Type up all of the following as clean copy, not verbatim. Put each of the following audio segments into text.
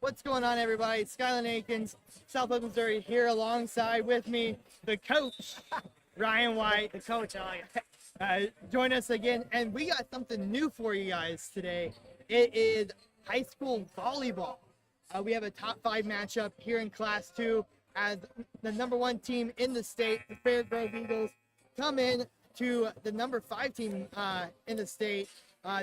What's going on, everybody? Skylan Akins, Southwest Missouri, here alongside with me, the coach, Ryan White. The coach, oh yeah. Join us again, and we got something new for you guys today. It is high school volleyball. We have a top 5 matchup here in Class 2 as the number 1 team in the state, the Fair Grove Eagles, come in to the number 5 team in the state,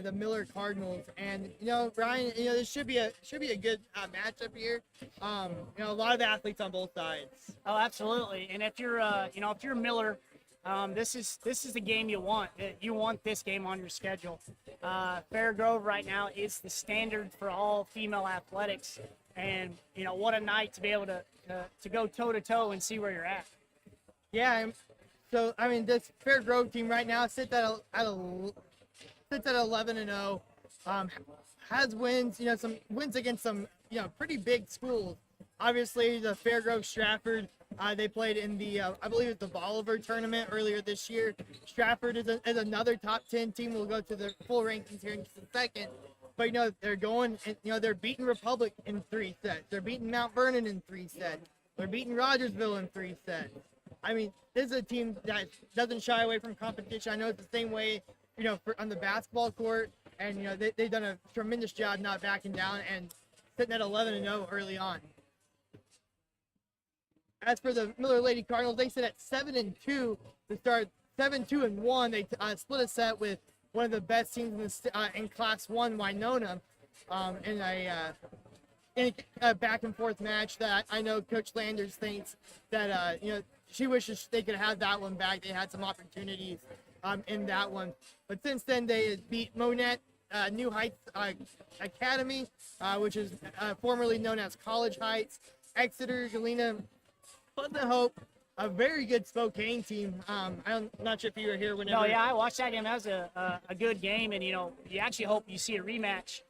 the Miller Cardinals. And Ryan, this should be a good matchup here. A lot of athletes on both sides. Oh, absolutely. And if you're if you're Miller, this is the game you want. You want this game on your schedule. Fair Grove right now is the standard for all female athletics, and what a night to be able to go toe to toe and see where you're at. Yeah. So this Fair Grove team right now sits at 11-0. Has wins, some wins against some pretty big schools. Obviously, the Fair Grove Stratford. They played in the, I believe it's the Volleyball tournament earlier this year. Stratford is another top 10 team. We'll go to the full rankings here in just a second. But, they're going, and, they're beating Republic in 3 sets. They're beating Mount Vernon in 3 sets. They're beating Rogersville in 3 sets. This is a team that doesn't shy away from competition. I know it's the same way, on the basketball court. And, they've done a tremendous job not backing down and sitting at 11-0 early on. As for the Miller Lady Cardinals, they sit at 7-2 to start 7-2-1. They split a set with one of the best teams in Class 1, Winona, in a back and forth match that I know Coach Landers thinks that she wishes they could have that one back. They had some opportunities in that one, but since then they beat Monette New Heights Academy, which is formerly known as College Heights, Exeter, Galena, Pleasant Hope, a very good Spokane team. I'm not sure if you were here whenever. No, yeah, I watched that game. That was a good game, and you actually hope you see a rematch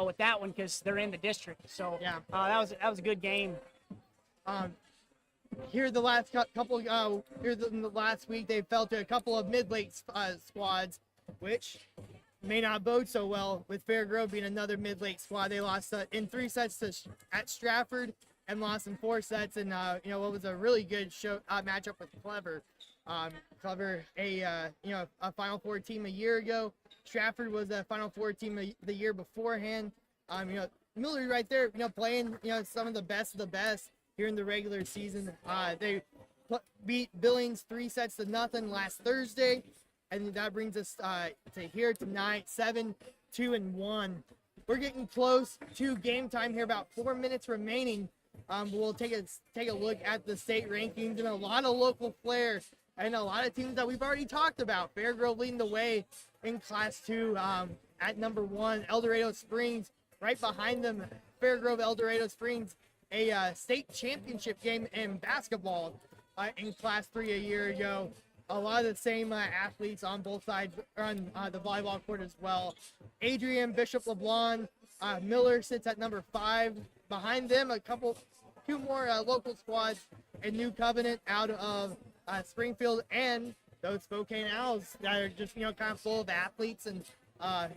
with that one because they're in the district. So yeah, that was a good game. Here the last couple, in the last week, they fell to a couple of mid-lake squads, which may not bode so well with Fair Grove being another mid-lake squad. They lost in 3 sets at Stratford and lost in 4 sets, and what was a really good matchup with Clever. Clever, a Final Four team a year ago. Stratford was a Final Four team the year beforehand. Miller right there, playing some of the best here in the regular season. They beat Billings 3 sets to nothing last Thursday, and that brings us to here tonight, 7-2-1. We're getting close to game time here, about 4 minutes remaining. We'll take a look at the state rankings and a lot of local flair and a lot of teams that we've already talked about. Fair Grove leading the way in Class 2 at number 1. El Dorado Springs right behind them. Fair Grove, El Dorado Springs, a state championship game in basketball in Class 3 a year ago. A lot of the same athletes on both sides on the volleyball court as well. Adrian, Bishop LeBlanc, Miller sits at number 5. Behind them, 2 more local squads, and New Covenant out of Springfield, and those Spokane Owls that are just kind of full of athletes and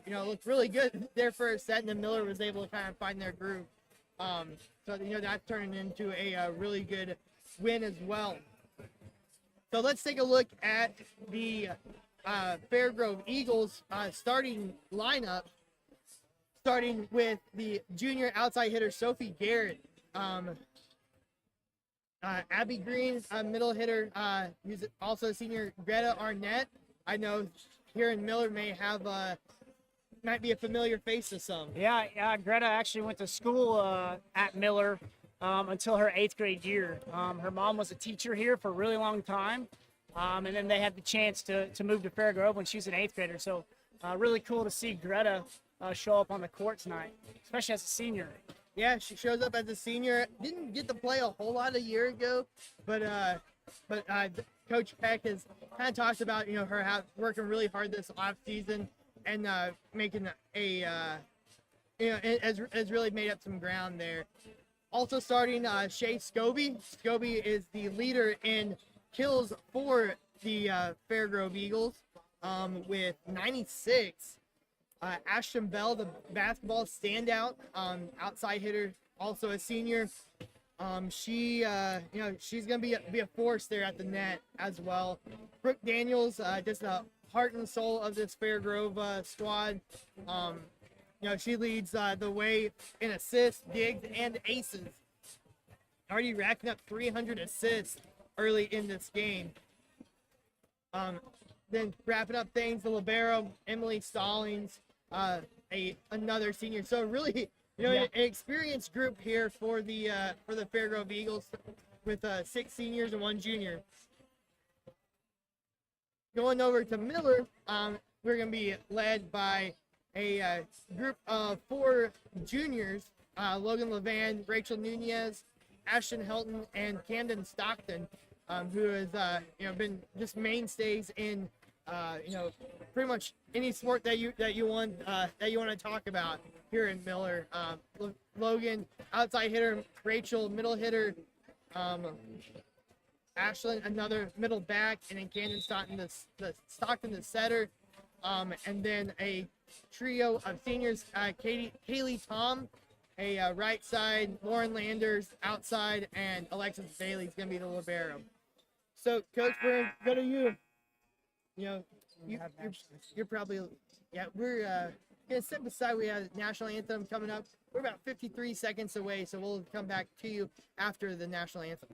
looked really good their first set, and then Miller was able to kind of find their groove. So that's turning into a really good win as well. So let's take a look at the Fair Grove Eagles starting lineup. Starting with the junior outside hitter, Sophie Garrett. Abby Green, middle hitter, who's also senior, Greta Arnett. I know here in Miller might be a familiar face to some. Yeah, Greta actually went to school at Miller until her 8th grade year. Her mom was a teacher here for a really long time, and then they had the chance to move to Fair Grove when she was an 8th grader. So really cool to see Greta show up on the court tonight, especially as a senior. Yeah, she shows up as a senior. Didn't get to play a whole lot a year ago, but Coach Peck has kind of talked about her working really hard this off season and making has really made up some ground there. Also starting Shay Scobie. Scobie is the leader in kills for the Fair Grove Eagles with 96. Ashton Bell, the basketball standout, outside hitter, also a senior. She, she's gonna be a force there at the net as well. Brooke Daniels, just the heart and soul of this Fairgrove squad. She leads the way in assists, digs, and aces. Already racking up 300 assists early in this game. Then wrapping up things, the libero, Emily Stallings, another senior. So really, an experienced group here for the Fairgrove Eagles, with 6 seniors and 1 junior. Going over to Miller, we're going to be led by a group of 4 juniors: Logan Levan, Rachel Nunez, Ashton Helton, and Camden Stockton, who has been just mainstays in pretty much any sport that you want to talk about here in Miller. Logan, outside hitter; Rachel, middle hitter; Ashlyn, another middle back; and then Camden Stockton, the setter. And then a trio of seniors: Kaylee Tom, a right side; Lauren Landers outside; and Alexis Bailey is going to be the libero. So, Coach, we're going to go to you. You're probably, we're going to sit beside. We have the national anthem coming up. We're about 53 seconds away, so we'll come back to you after the national anthem.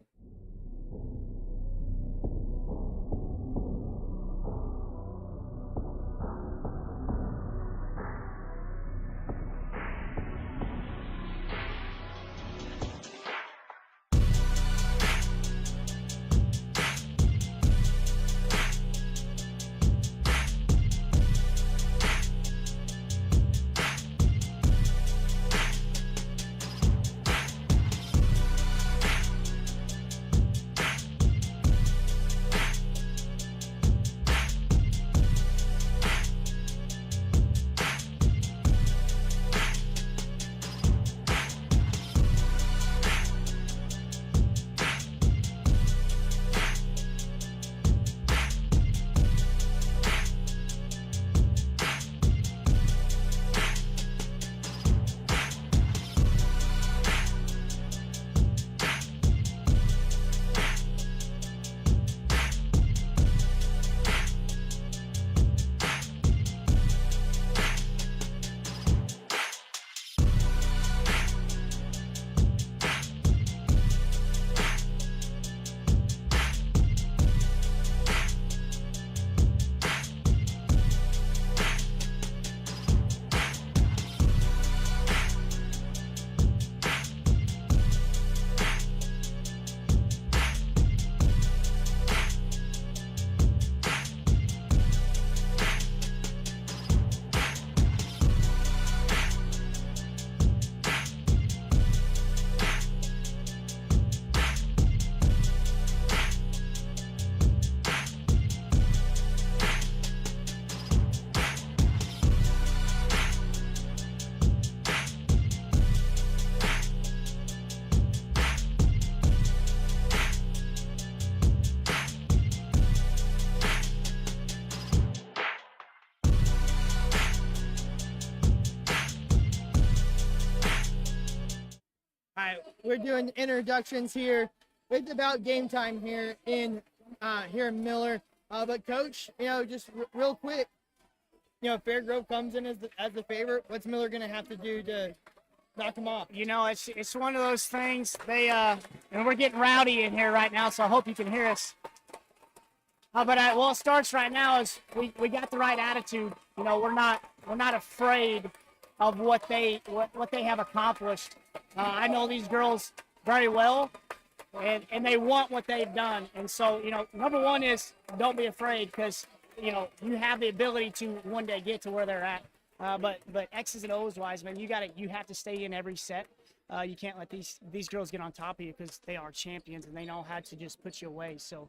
We're doing introductions here. It's about game time here in Miller. But Coach, just real quick, Fairgrove comes in as the favorite. What's Miller going to have to do to knock them off? It's one of those things. And we're getting rowdy in here right now, so I hope you can hear us. But it starts right now is we got the right attitude. We're not afraid of what they have accomplished. I know these girls very well, and they want what they've done. And so, number one is don't be afraid, because, you have the ability to one day get to where they're at. But X's and O's wise, man, you have to stay in every set. You can't let these girls get on top of you, because they are champions and they know how to just put you away. So,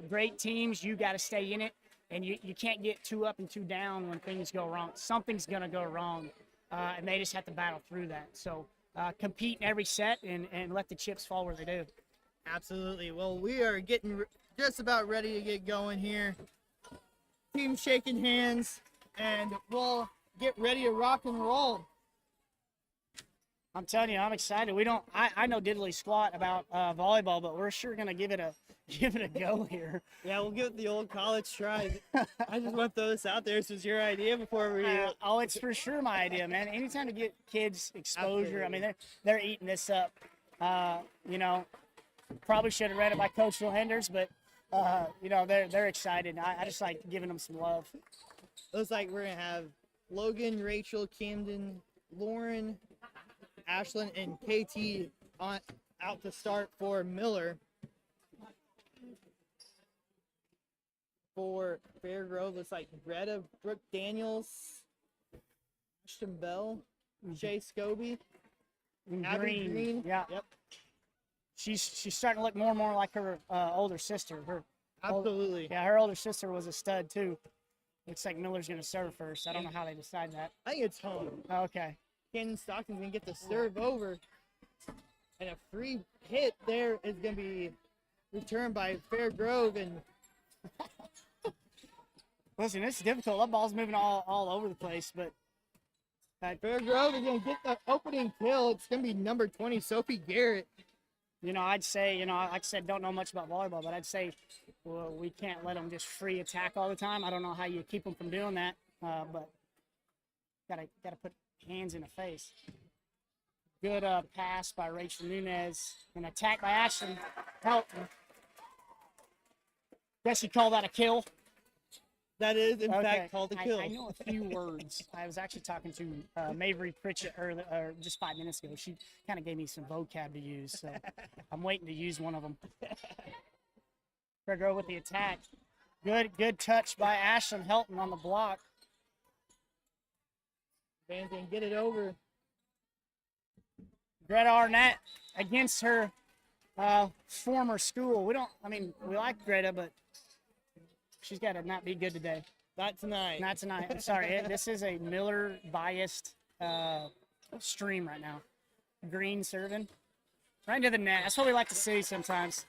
great teams, you got to stay in it, and you can't get too up and too down when things go wrong. Something's going to go wrong, and they just have to battle through that. So compete in every set and let the chips fall where they do. Absolutely. Well, we are getting just about ready to get going here. Team shaking hands, and we'll get ready to rock and roll. I'm telling you, I'm excited. We don't. I know diddly squat about volleyball, but we're sure gonna give it a go here. Yeah, we'll give it the old college try. I just want to throw this out there. This was your idea before we. Oh, it's for sure my idea, man. Anytime to get kids exposure, I mean, they're eating this up. You know, probably should have read it by Coach Phil Henders, but you know, they're excited. I just like giving them some love. Looks like we're gonna have Logan, Rachel, Camden, Lauren, Ashlyn, and KT out to start for Miller. For Fairgrove, looks like Greta, Brooke Daniels, Ashton Bell, Shay Scobie, Abby Green. Yeah. Yep. She's starting to look more and more like her older sister. Absolutely. Her older sister was a stud too. Looks like Miller's gonna serve first. I don't know how they decide that. I think it's home. Oh, okay. Cannon Stockton's gonna get the serve over, and a free hit there is gonna be returned by Fairgrove. And listen, it's difficult. That ball's moving all over the place, but Fairgrove is gonna get the opening kill. It's gonna be number 20, Sophie Garrett. you know, I'd say, you know, like I said, don't know much about volleyball, but I'd say, well, we can't let them just free attack all the time. I don't know how you keep them from doing that, but gotta put hands in the face. Good pass by Rachel Nunez. An attack by Ashton. Help. Guess you call that a kill. That is, in Okay. fact, called a kill. I know a few words. I was actually talking to Mavry Pritchett or just 5 minutes ago. She kind of gave me some vocab to use, so I'm waiting to use one of them. Fairgrove with the attack. Good touch by Ashlyn Helton on the block. Van can get it over. Greta Arnett against her former school. We like Greta, but she's got to not be good today. Not tonight. Not tonight. I'm sorry. This is a Miller biased stream right now. Green serving right into the net. That's what we like to see sometimes.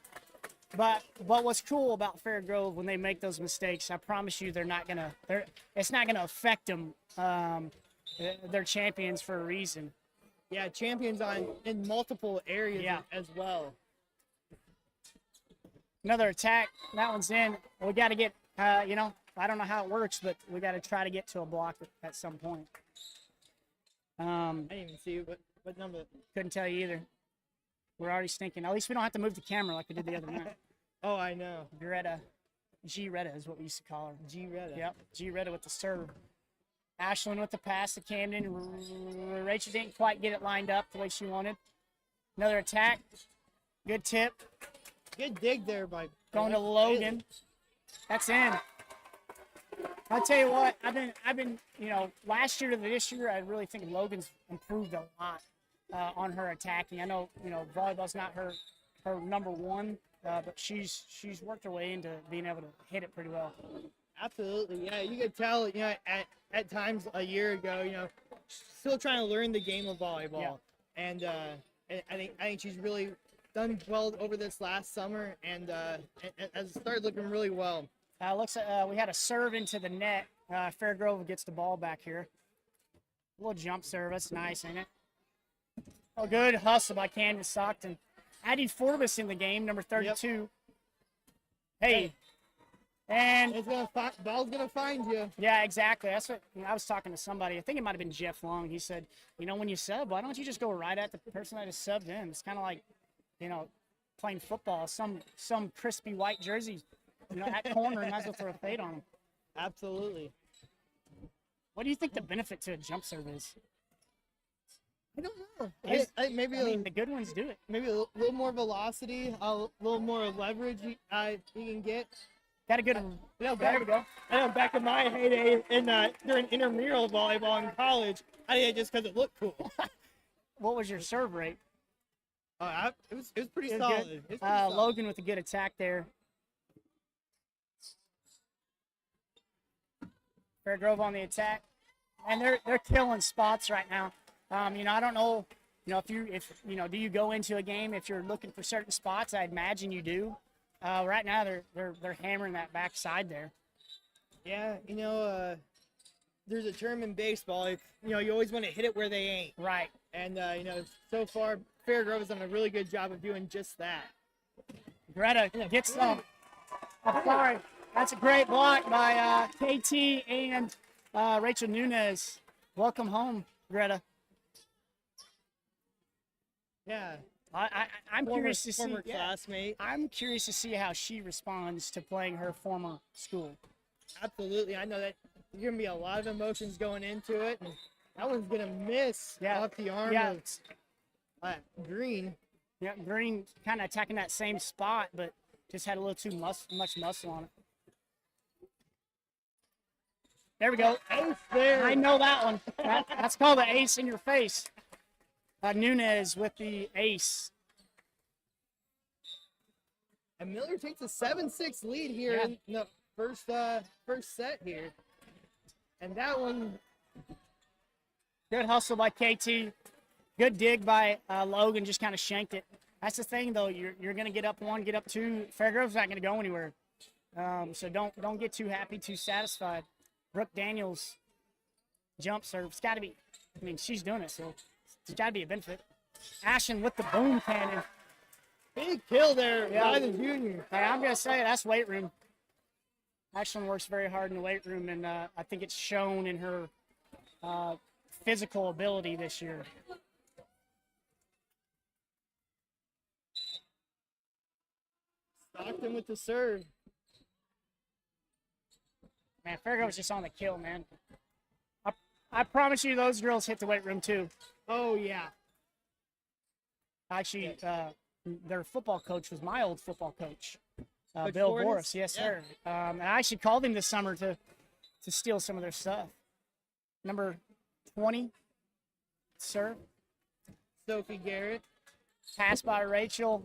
But what's cool about Fairgrove when they make those mistakes, I promise you, it's not gonna affect them. They're champions for a reason. Yeah, champions in multiple areas as well. Another attack. That one's in. We got to get, you know, I don't know how it works, but we got to try to get to a block at some point. I didn't even see what number. Couldn't tell you either. We're already stinking. At least we don't have to move the camera like we did the other night. Oh, I know. Greta. G-Retta is what we used to call her. G-Retta. Yep, G-Retta with the serve. Ashlyn with the pass to Camden. Rachel didn't quite get it lined up the way she wanted. Another attack. Good tip. Good dig there by Going to Logan. That's in. I'll tell you what, I've been, you know, last year to this year, I really think Logan's improved a lot on her attacking. I know, you know, volleyball's not her number one, but she's worked her way into being able to hit it pretty well. Absolutely, yeah. You could tell, you know, at times a year ago, you know, still trying to learn the game of volleyball, and I think she's really done well over this last summer, and has started looking really well. Looks like we had a serve into the net. Fairgrove gets the ball back here. A little jump serve. That's nice, ain't it? Oh, good hustle by Candace Stockton. Addie Forbes in the game, number 32. Yep. Hey. And ball's gonna find you. Yeah, exactly. That's what I was talking to somebody. I think it might have been Jeff Long. He said, you know, when you sub, why don't you just go right at the person that is subbed in? It's kind of like, you know, playing football. Some crispy white jersey, you know, at corner, and might as well throw a fade on them. Absolutely. What do you think the benefit to a jump serve is? I don't know. Maybe the good ones do it. Maybe a little more velocity, a little more leverage you can get. Got a good one. There we go. I know back in my heyday during intramural volleyball in college, I did it just because it looked cool. What was your serve rate? It was pretty solid. Logan with a good attack there. Fairgrove on the attack, and they're killing spots right now. You know, I don't know. You know, if you know, do you go into a game if you're looking for certain spots? I imagine you do. Right now they're hammering that back side there. Yeah, you know, there's a term in baseball. If, you always want to hit it where they ain't. Right. And so far, Fairgrove has done a really good job of doing just that. Greta gets some. Oh, sorry. That's a great block by KT and Rachel Nunez. Welcome home, Greta. Yeah. I'm curious to see. Former classmate. I'm curious to see how she responds to playing her former school. Absolutely. I know that there's going to be a lot of emotions going into it. And that one's going to miss off the arm of Green. Yeah, Green kind of attacking that same spot, but just had a little too much muscle on it. There we go. Ace there. I know that one. That's called the ace in your face. Nunez with the ace. And Miller takes a 7-6 lead here in the first set here. And that one. Good hustle by KT. Good dig by Logan, just kind of shanked it. That's the thing, though. You're going to get up 1, get up 2. Fairgrove's not going to go anywhere. So don't get too happy, too satisfied. Brooke Daniels jump serve. It's got to be. I mean, she's doing it, so it's got to be a benefit. Ashen with the boom cannon. Big kill there by the junior. Hey, I'm going to say that's weight room. Ashlyn works very hard in the weight room, and I think it's shown in her physical ability this year. Stockton with the serve. Man, Fairgrove's just on the kill, man. I promise you those girls hit the weight room, too. Oh, yeah. Actually, their football coach was my old football coach, Coach Bill Boris? Boris. Yes, sir. And I actually called him this summer to steal some of their stuff. Number 20, sir. Sophie Garrett. Pass by Rachel.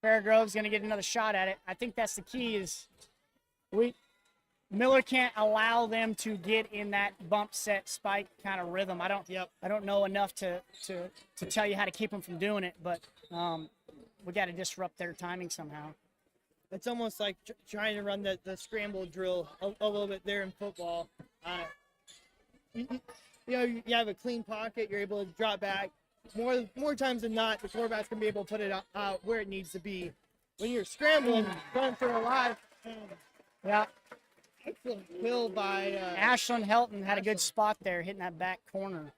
Fairgrove's going to get another shot at it. I think that's the key is Miller can't allow them to get in that bump set spike kind of rhythm. I don't know enough to tell you how to keep them from doing it, but we got to disrupt their timing somehow. It's almost like trying to run the scramble drill a little bit there in football. You have a clean pocket. You're able to drop back. More times than not, the quarterback's going to be able to put it out where it needs to be. When you're scrambling, going for a live. Yeah. Excellent kill by Ashlyn Helton had a good spot there, hitting that back corner.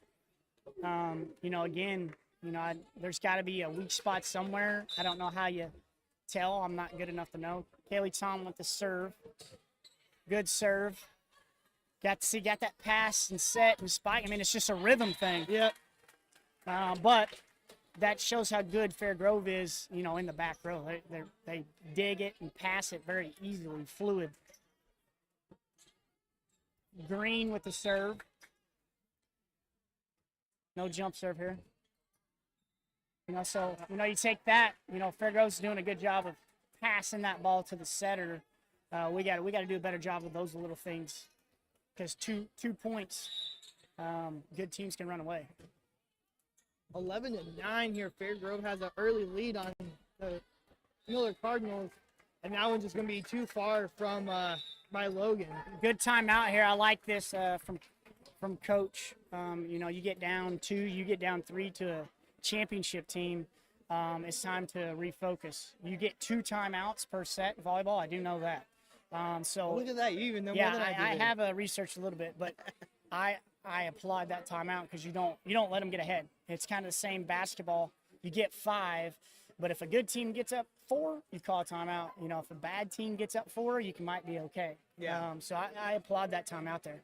There's got to be a weak spot somewhere. I don't know how you tell. I'm not good enough to know. Kaylee Tom with the serve. Good serve. Got that pass and set and spike. I mean, it's just a rhythm thing. Yep. But that shows how good Fairgrove is, in the back row. They dig it and pass it very easily, fluid. Green with the serve. No jump serve here. So you take that. Fairgrove's doing a good job of passing that ball to the setter. We got to do a better job with those little things, because 2 points, good teams can run away. 11-9 here. Fairgrove has an early lead on the Miller Cardinals, and that one's just going to be too far from by Logan. Good timeout here. I like this from Coach. You get down 2, you get down 3 to a championship team. It's time to refocus. You get 2 timeouts per set in volleyball. I do know that. Look at that. You even know more than I do. I have researched a little bit, but I applaud that timeout because you don't let them get ahead. It's kind of the same basketball. You get 5, but if a good team gets up 4, you call a timeout. If a bad team gets up 4, you might be okay. Yeah. So I applaud that timeout there.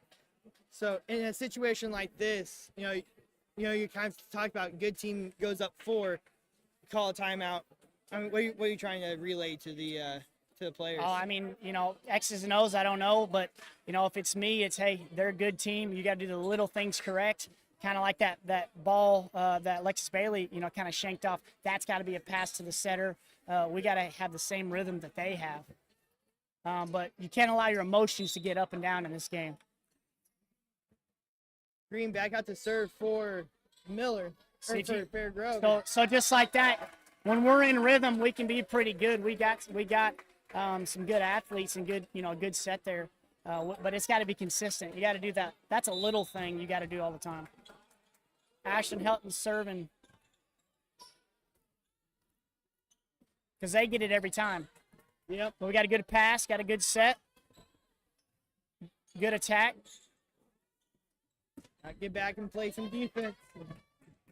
So in a situation like this, you kind of talk about good team goes up 4, call a timeout. I mean, what are you trying to relay to the players? Oh, I mean, X's and O's, I don't know, but if it's me, it's, hey, they're a good team. You got to do the little things correct. Kind of like that ball that Alexis Bailey, kind of shanked off. That's got to be a pass to the setter. We got to have the same rhythm that they have. But you can't allow your emotions to get up and down in this game. Green back out to serve for Miller, or for Fairgrove. So just like that, when we're in rhythm, we can be pretty good. We got some good athletes and good, good set there. but it's got to be consistent. You got to do that. That's a little thing you got to do all the time. Ashton Helton serving because they get it every time. Yep. But we got a good pass, got a good set, good attack. Get back and play some defense.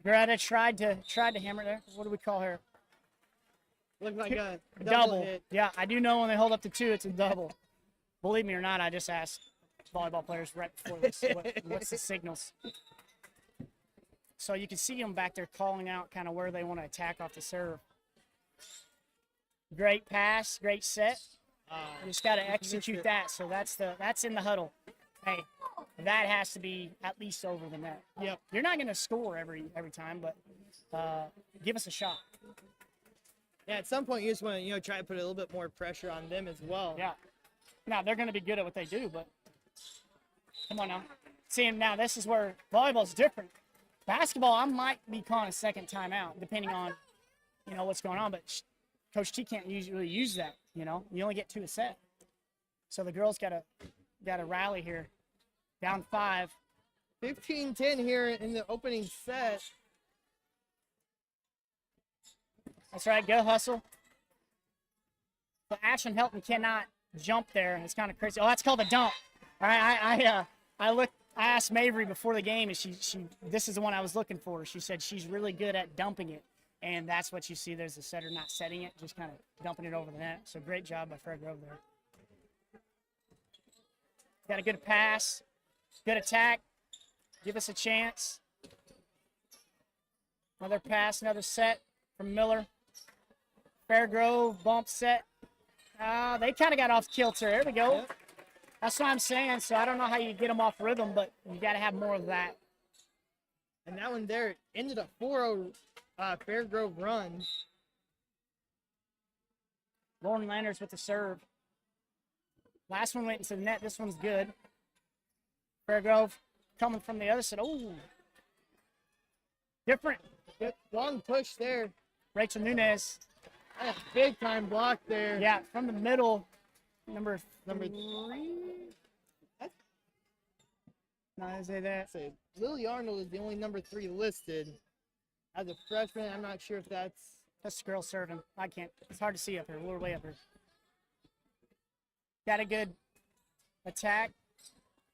Greta tried to hammer there. What do we call her? Looked like a Double. hit. Yeah, I do know when they hold up to 2, it's a double. Believe me or not, I just asked volleyball players right before this, what's the signals? So you can see them back there calling out kind of where they want to attack off the serve. Great pass, great set. You just got to execute that. So that's in the huddle. Hey, that has to be at least over the net. Yep. You're not going to score every time, but give us a shot. Yeah, at some point you just want to try to put a little bit more pressure on them as well. Yeah. Now they're going to be good at what they do, but come on now. See, now this is where volleyball's different. Basketball, I might be calling a second timeout depending on what's going on, but Coach T can't really use that. You only get 2 a set, so the girls got to rally here. Down 5. 15-10 here in the opening set. That's right. Go hustle. But Ashton Helton cannot jump there. It's kind of crazy. Oh, that's called a dump. All right. I asked Mavry before the game, and she this is the one I was looking for. She said she's really good at dumping it, and that's what you see. There's the setter not setting it, just kind of dumping it over the net. So great job by Fred Grove there. Got a good pass, good attack. Give us a chance. Another pass, another set from Miller. Fairgrove bump set. They kind of got off kilter. There we go. Yep. That's what I'm saying. So I don't know how you get them off rhythm, but you got to have more of that. And that one there ended a 4-0 Fairgrove run. Lauren Landers with the serve. Last one went into the net. This one's good. Fairgrove coming from the other side. Oh, different. Good long push there. Rachel Nunez. And a big time block there. Yeah, from the middle. Number 3. No, is it that? Say Lily Arnold is the only number 3 listed. As a freshman, I'm not sure if that's the girl serving. I can't. It's hard to see up here. We're way up here. Got a good attack.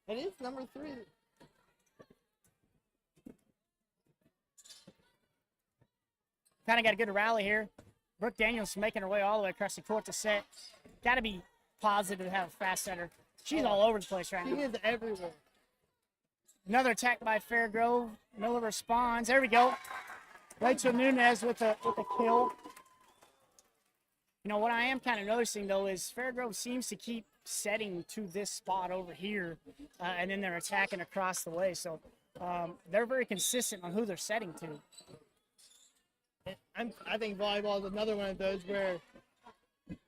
It is number 3. Kind of got a good rally here. Brooke Daniels making her way all the way across the court to set. Got to be positive to have a fast setter. She's all over the place right She now. is everywhere. Another attack by Fairgrove. Miller responds. There we go. Rachel Nunez with a kill. What I am kind of noticing, though, is Fairgrove seems to keep setting to this spot over here, and then they're attacking across the way. So they're very consistent on who they're setting to. I think volleyball is another one of those where this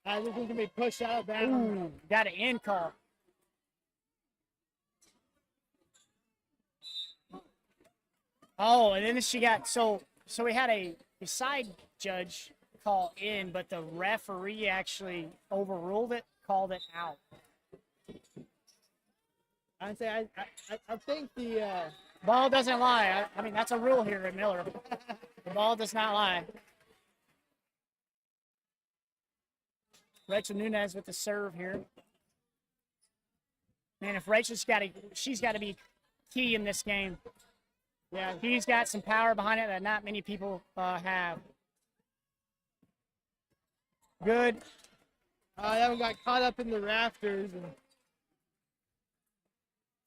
one can be pushed out of bounds. Ooh, got an in call. Oh, and then she got so we had a side judge call in, but the referee actually overruled it, called it out. I think the Ball doesn't lie. I mean, that's a rule here at Miller. The ball does not lie. Rachel Nunez with the serve here. Man, if Rachel's she's got to be key in this game. Yeah, he's got some power behind it that not many people have. Good. that one got caught up in the rafters and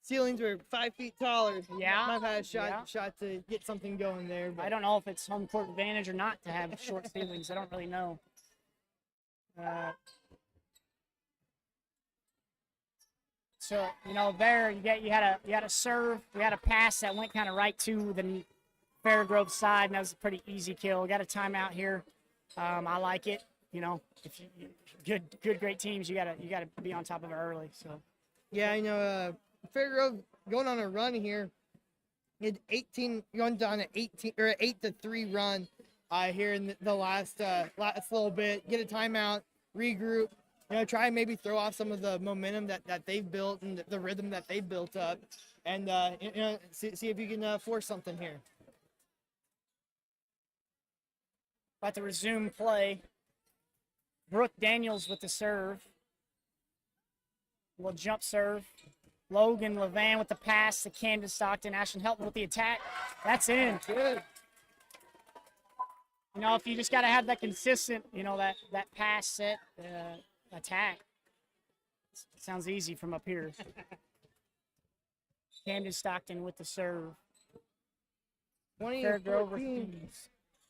ceilings were 5 feet taller. Yeah. Might have had a shot to get something going there. But I don't know if it's home court advantage or not to have short ceilings. I don't really know. So there you had a serve, we had a pass that went kind of right to the Fairgrove side, and that was a pretty easy kill. We got a timeout here. I like it. If great teams, you gotta be on top of it early. So yeah, Fairgrove going on a run here. It 18 going down an 8-3 run here in the last little bit. Get a timeout, regroup, try and maybe throw off some of the momentum that they've built and the rhythm that they've built up, and see if you can force something here. About to resume play. Brooke Daniels with the serve. Little jump serve. Logan Levan with the pass to Camden Stockton. Ashton Helton with the attack. That's in. Good. If you just got to have that consistent, that pass set attack. It sounds easy from up here. Camden Stockton with the serve. 20-14.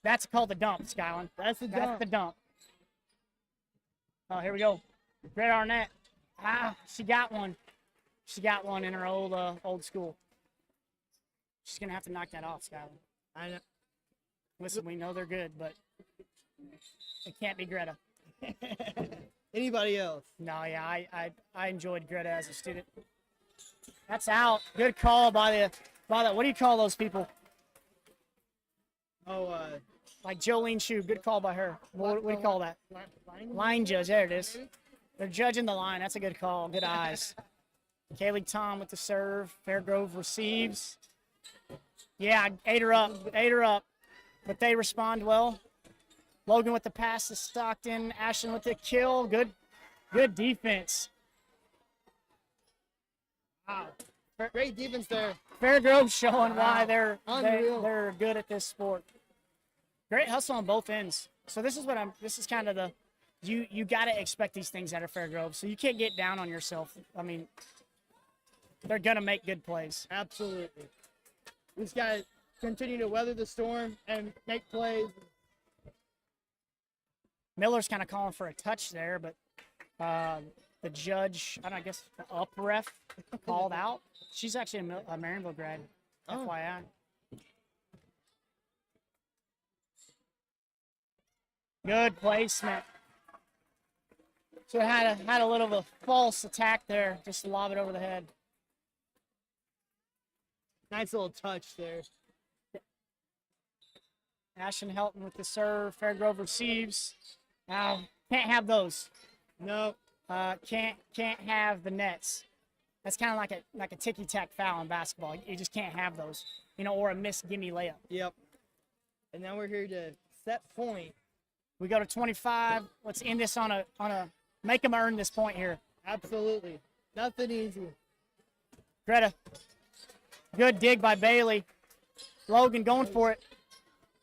That's called the dump, Skylan. That's the dump. That's the dump. Oh, here we go. Greta Arnett. She got one. She got one in her old school. She's going to have to knock that off, Skylan. I know. Listen, we know they're good, but it can't be Greta. Anybody else? No, yeah, I enjoyed Greta as a student. That's out. Good call by the what do you call those people? Oh, like Jolene Shue. Good call by her. What do you call that? Line judge. There it is. They're judging the line. That's a good call. Good eyes. Kaylee Tom with the serve. Fairgrove receives. Yeah, ate her up. But they respond well. Logan with the pass to Stockton. Ashton with the kill. Good defense. Wow. Great defense there. Fairgrove showing why they're Unreal. good at this sport. Great hustle on both ends. So this is kind of you got to expect these things out of Fairgrove. So you can't get down on yourself. I mean, they're going to make good plays. Absolutely. We just got to continue to weather the storm and make plays. Miller's kind of calling for a touch there, but the judge, I guess the up ref called out. She's actually a Maryville grad, FYI. Good placement. So had a little of a false attack there, just lob it over the head. Nice little touch there. Ashton Helton with the serve. Fairgrove receives. Can't have those. No. Can't have the nets. That's kind of like a ticky-tack foul in basketball. You just can't have those, or a missed gimme layup. Yep. And now we're here to set point. We go to 25. Let's end this on a make them earn this point here. Absolutely. Nothing easy. Greta. Good dig by Bailey. Logan going for it.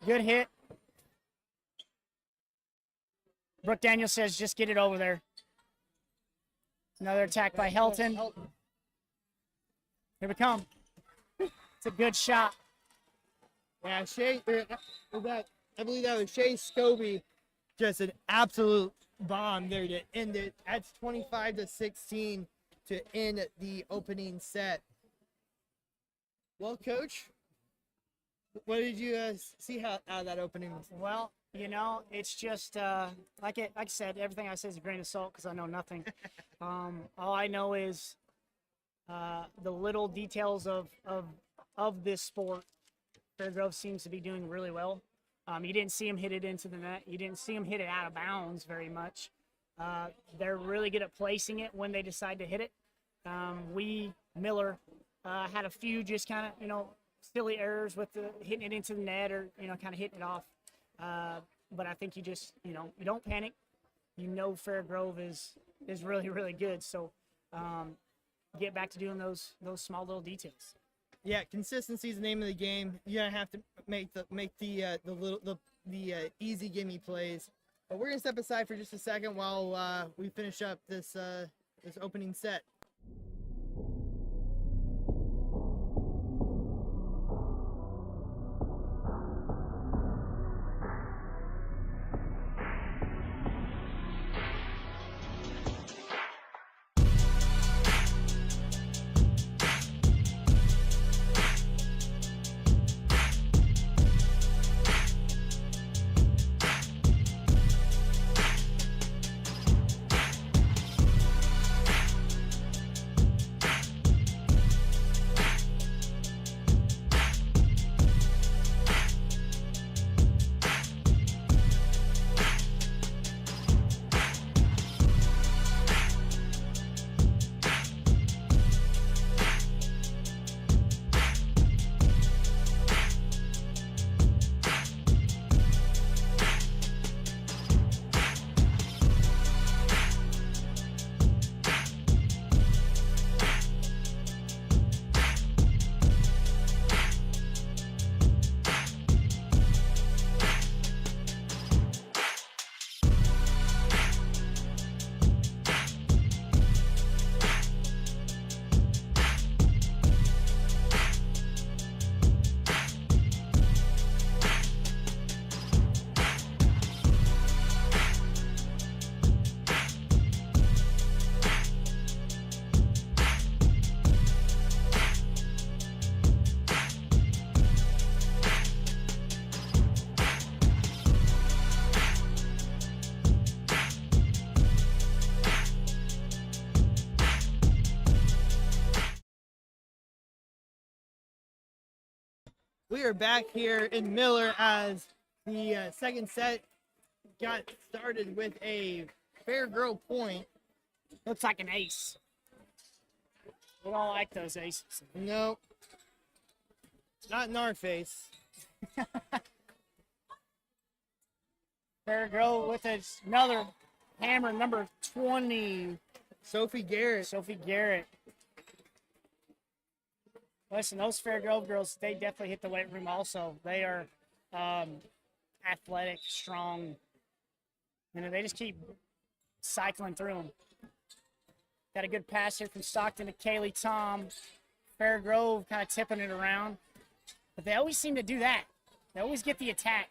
Good hit. Brooke Daniels says, just get it over there. Another attack by Helton. Here we come. It's a good shot. Yeah, I believe that was Shay Scobie. Just an absolute bomb there to end it. That's 25-16 to end the opening set. Well, Coach, what did you see out of that opening? Well, it's just like I said, everything I say is a grain of salt because I know nothing. All I know is the little details of this sport. Fairgrove seems to be doing really well. You didn't see him hit it into the net. You didn't see him hit it out of bounds very much. They're really good at placing it when they decide to hit it. Miller had a few just kind of silly errors with hitting it into the net or kind of hitting it off. But I think you just you don't panic. Fairgrove is really, really good. So get back to doing those small little details. Yeah, consistency is the name of the game. You're gonna have to make the easy gimme plays. But we're gonna step aside for just a second while we finish up this opening set. We are back here in Miller as the second set got started with a Fair Girl point. Looks like an ace. We don't like those aces. Nope. Not in our face. Fair Girl with another hammer, number 20. Sophie Garrett. Sophie Garrett. Listen, those Fair Grove girls, they definitely hit the weight room also. They are athletic, strong, and they just keep cycling through them. Got a good pass here from Stockton to Kaylee Tom. Fair Grove kind of tipping it around. But they always seem to do that. They always get the attack.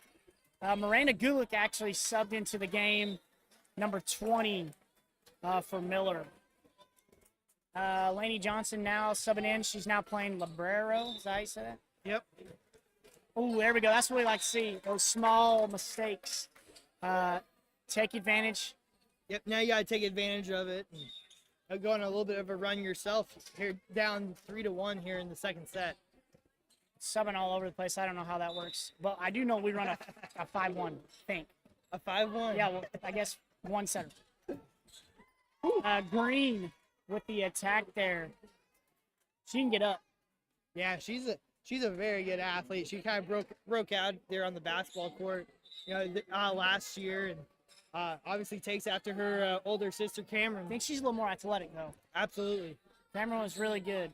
Miranda Gulick actually subbed into the game, number 20 for Miller. Lainey Johnson now subbing in. She's now playing Librero. Is that how you say that? Yep. Oh, there we go. That's what we like to see. Those small mistakes. Take advantage. Yep, now you got to take advantage of it. And go on a little bit of a run yourself. Here, down 3-1 here in the second set. Subbing all over the place. I don't know how that works. But I do know we run a 5-1, I think. A 5-1? Yeah, well, I guess one setter. Green with the attack there. She can get up. Yeah, she's a very good athlete. She kind of broke out there on the basketball court, last year, and obviously takes after her older sister Cameron. I think she's a little more athletic though. Absolutely. Cameron was really good.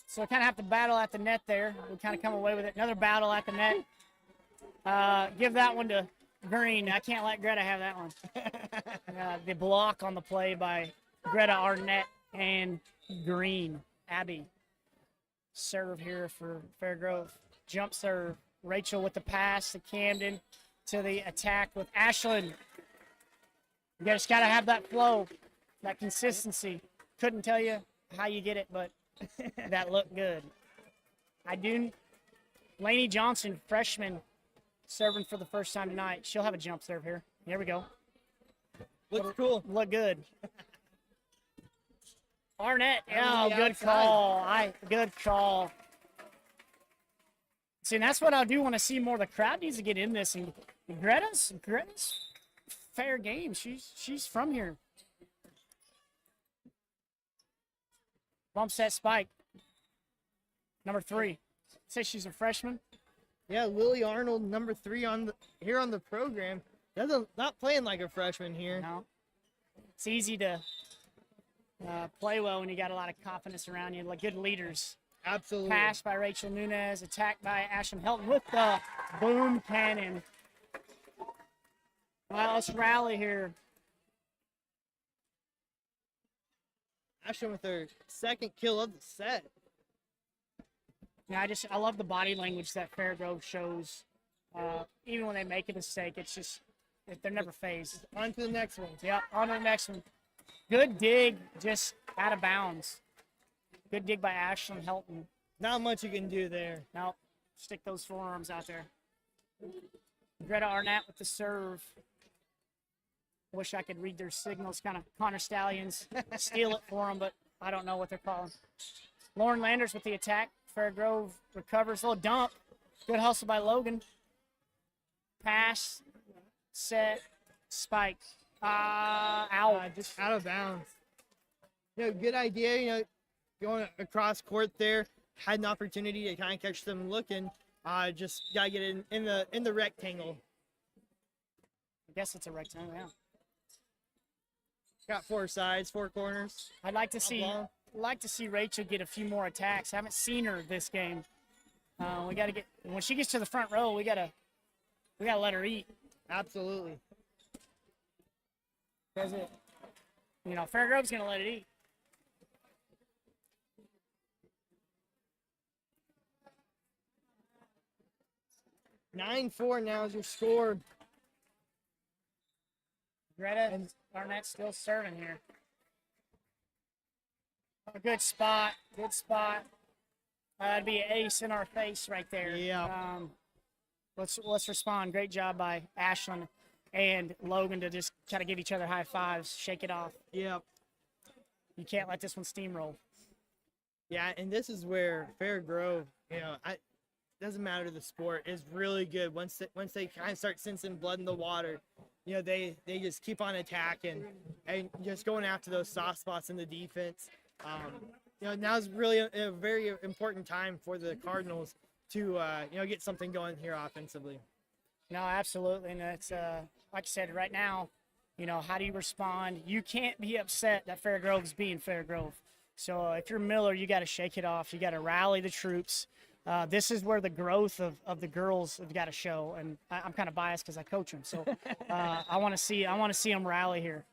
So I kind of have to battle at the net there. We kind of come away with it. Another battle at the net. Give that one to Green. I can't let Greta have that one. The block on the play by Greta Arnett and Green. Abby. Serve here for Fairgrove. Jump serve. Rachel with the pass to Camden to the attack with Ashlyn. You just got to have that flow, that consistency. Couldn't tell you how you get it, but that looked good. Lainey Johnson, freshman, serving for the first time tonight. She'll have a jump serve here. Here we go. Looks cool. Look good. Arnett, On the good outside. call. Good call. See, and that's what I do want to see more. The crowd needs to get in this. And Greta's fair game. She's from here. Bump set spike. Number 3. Say she's a freshman. Yeah, Lily Arnold, number 3 here on the program. Not playing like a freshman here. No. It's easy to play well when you got a lot of confidence around you, like good leaders. Absolutely. Pass by Rachel Nunez, attacked by Ashton Helton with the boom cannon. Well, let's rally here. Ashton with her second kill of the set. Yeah, I love the body language that Fairgrove shows. Even when they make a mistake, it's just they're never phased. On to the next one. Yep, on to the next one. Good dig, just out of bounds. Good dig by Ashlyn Helton. Not much you can do there. Now, stick those forearms out there. Greta Arnett with the serve. Wish I could read their signals. Kind of Connor Stallions steal it for them, but I don't know what they're calling. Lauren Landers with the attack. Fairgrove recovers. Little dump. Good hustle by Logan. Pass. Set. Spike. Out. Just out of bounds. Good idea. Going across court there. Had an opportunity to kind of catch them looking. Just gotta get in the rectangle. I guess it's a rectangle, yeah. Got 4 sides, 4 corners. I'd like to see Rachel get a few more attacks. I haven't seen her this game. We got to get when she gets to the front row. We gotta let her eat. Absolutely. Because Fairgrove's gonna let it eat. (9-4) now is your score. Greta and Arnett still serving here. A good spot. Good spot. That'd be an ace in our face right there. Yeah. Let's respond. Great job by Ashlyn and Logan to just kind of give each other high fives, shake it off. Yep. You can't let this one steamroll. Yeah, and this is where Fair Grove it doesn't matter the sport, is really good once they kind of start sensing blood in the water. They just keep on attacking and just going after those soft spots in the defense. Now's really a very important time for the Cardinals to get something going here offensively. No, absolutely, and it's like I said, right now, how do you respond? You can't be upset that Fairgrove's being Fairgrove. So if you're Miller, you got to shake it off. You got to rally the troops. This is where the growth of the girls have got to show, and I'm kind of biased because I coach them. So I want to see them rally here.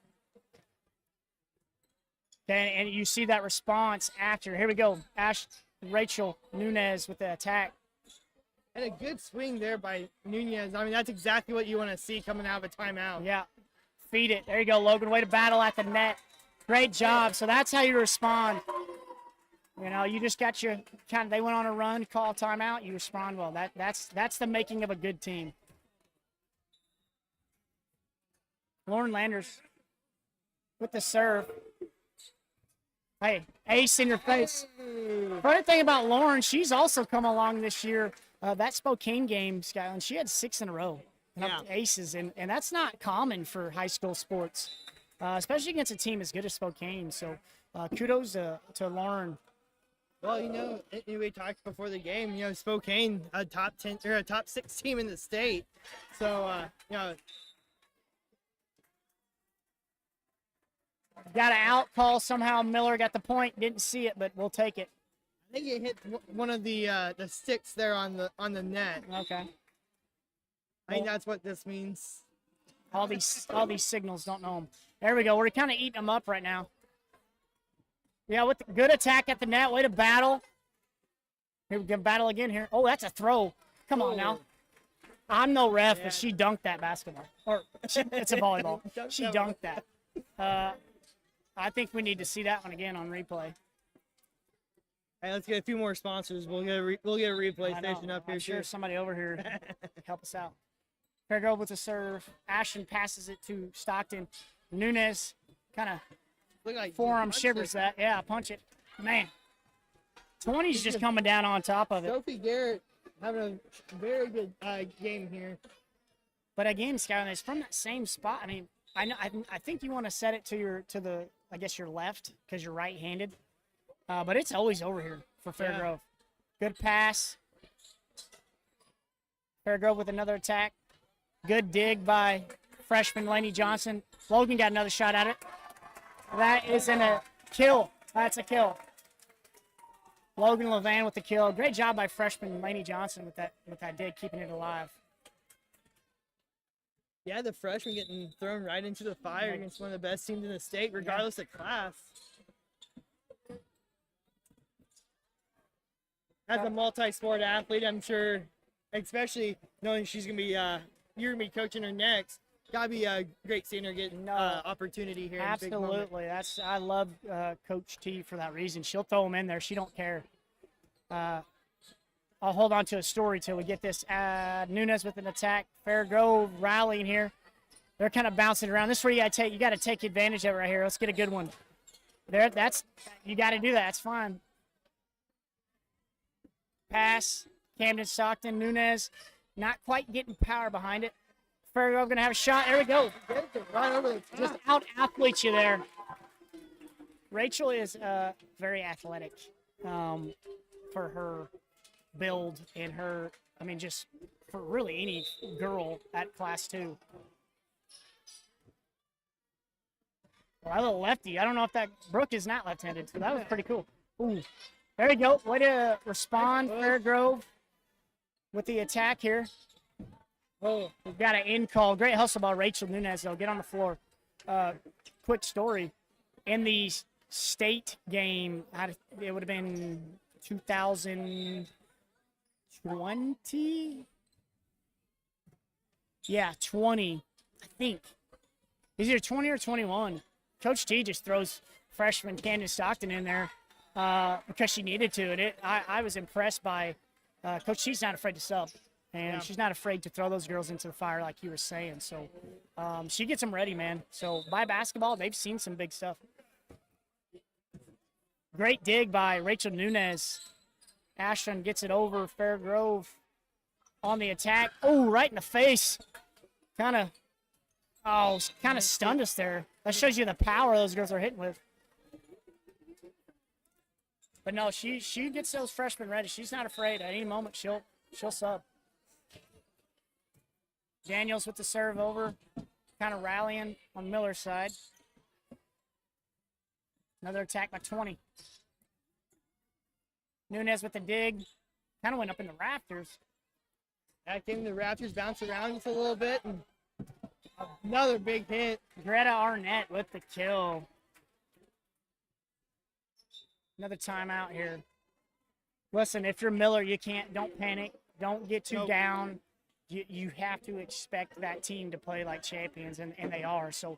Okay, and you see that response after. Here we go, Rachel Nunez with the attack. And a good swing there by Nunez. I mean, that's exactly what you want to see coming out of a timeout. Yeah, feed it. There you go, Logan. Way to battle at the net. Great job. So that's how you respond. You just got your they went on a run, call timeout, you respond well. That's the making of a good team. Lauren Landers with the serve. Hey, ace in your face. Funny thing about Lauren, she's also come along this year. That Spokane game, Skylan, she had 6 in a row. Aces, and that's not common for high school sports, especially against a team as good as Spokane. So kudos to Lauren. Well, we talked before the game, Spokane, a top 10 or a top 6 team in the state. So, got an out call somehow. Miller got the point. Didn't see it, but we'll take it. I think it hit one of the sticks there on the net. Okay. I think that's what this means. All these signals don't know them. There we go. We're kind of eating them up right now. Yeah, with the good attack at the net. Way to battle. Here we go, battle again here. Oh, that's a throw. Come on now. I'm no ref, but she dunked that basketball. It's a volleyball. She dunked that. I think we need to see that one again on replay. Hey, let's get a few more sponsors. We'll get a replay station up here. I'm sure somebody over here help us out. Fairgrove with a serve. Ashton passes it to Stockton. Nunez kind of forearm shivers that. Yeah, punch it. Man, 20's just coming down on top of it. Sophie Garrett having a very good game here. But again, Skylan, it's from that same spot. I mean, I think you want to set it to your left because you're right-handed. But it's always over here for Fairgrove. Yeah. Good pass. Fairgrove with another attack. Good dig by freshman Lainey Johnson. Logan got another shot at it. That isn't a kill. That's a kill. Logan Levan with the kill. Great job by freshman Lainey Johnson with that dig, keeping it alive. Yeah, the freshman getting thrown right into the fire against one of the best teams in the state, regardless of class. As a multi-sport athlete, I'm sure, especially knowing she's gonna be you're gonna be coaching her next, gotta be great seeing her get opportunity here. Absolutely, I love Coach T for that reason. She'll throw them in there. She don't care. I'll hold on to a story till we get this. Nunez with an attack. Fairgrove rallying here. They're kind of bouncing around. This is where you got to take advantage of it right here. Let's get a good one. You got to do that. That's fine. Pass. Camden Stockton. Nunez not quite getting power behind it. Fairgrove going to have a shot. There we go. Right over the Just out-athlete you there. Rachel is very athletic for her build and her, just for really any girl at Class 2. Well, a little lefty. I don't know if that Brooke is not left-handed, so that was pretty cool. Ooh. There you go. Way to respond, Fairgrove, with the attack here. Oh, we've got an in call. Great hustle by Rachel Nunez, though. Get on the floor. Quick story. In the state game, it would have been 2020? Yeah, 20, I think. It's either 20 or 21. Coach T just throws freshman Camden Stockton in there because she needed to. And I was impressed by Coach T's not afraid to sub. And she's not afraid to throw those girls into the fire like you were saying. So she gets them ready, man. So by basketball, they've seen some big stuff. Great dig by Rachel Nunez. Ashland gets it over. Fairgrove on the attack. Oh, right in the face. Kind of stunned us there. That shows you the power those girls are hitting with. But no, she gets those freshmen ready. She's not afraid. At any moment, she'll sub. Daniels with the serve over, kind of rallying on Miller's side. Another attack by 20. Nunez with the dig, kind of went up in the rafters. That came the rafters, bounced around just a little bit. And another big hit. Greta Arnett with the kill. Another timeout here. Listen, if you're Miller, don't panic. Don't get too down. You have to expect that team to play like champions, and they are. So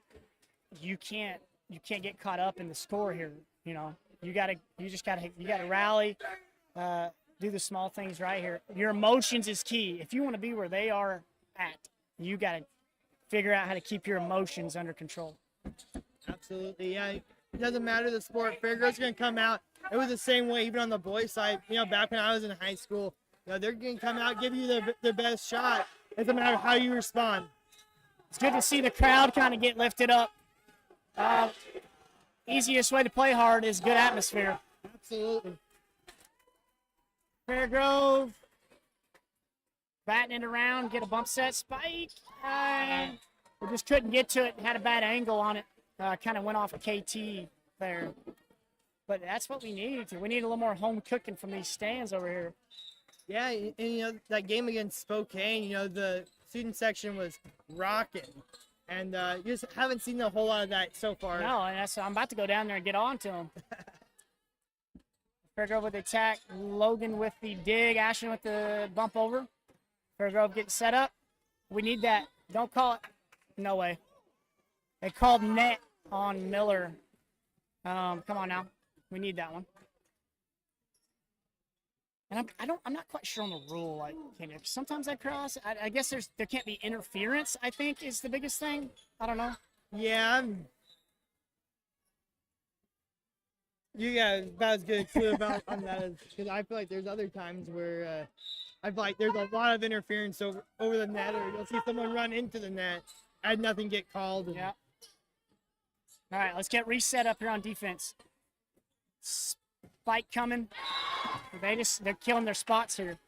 you can't get caught up in the score here. You know, you gotta rally, do the small things right here. Your emotions is key. If you want to be where they are at, you gotta figure out how to keep your emotions under control. Absolutely, yeah. It doesn't matter the sport. Fairgrove's gonna come out. It was the same way even on the boys' side. You know, back when I was in high school, you know, they're gonna come out, give you their best shot. It doesn't matter how you respond. It's good to see the crowd kind of get lifted up. Easiest way to play hard is good atmosphere. Absolutely. Fairgrove batting it around, get a bump set spike. We just couldn't get to it. Had a bad angle on it. Kind of went off a KT there. But that's what we need. We need a little more home cooking from these stands over here. Yeah, and you know, that game against Spokane, you know, the student section was rocking. And you just haven't seen a whole lot of that so far. No, and I'm about to go down there and get on to them. Fairgrove with the attack. Logan with the dig. Ashton with the bump over. Fairgrove getting set up. We need that. Don't call it. No way. They called net on Miller. Come on now. We need that one. And I'm not quite sure on the rule. Like, sometimes I cross. I guess there can't be interference. I think is the biggest thing. I don't know. Yeah, you got about as good too about on that, because I feel like there's other times where I feel like there's a lot of interference over the net, or you'll see someone run into the net and nothing get called. Yeah. All right, let's get reset up here on defense. Spike coming. They're killing their spots here.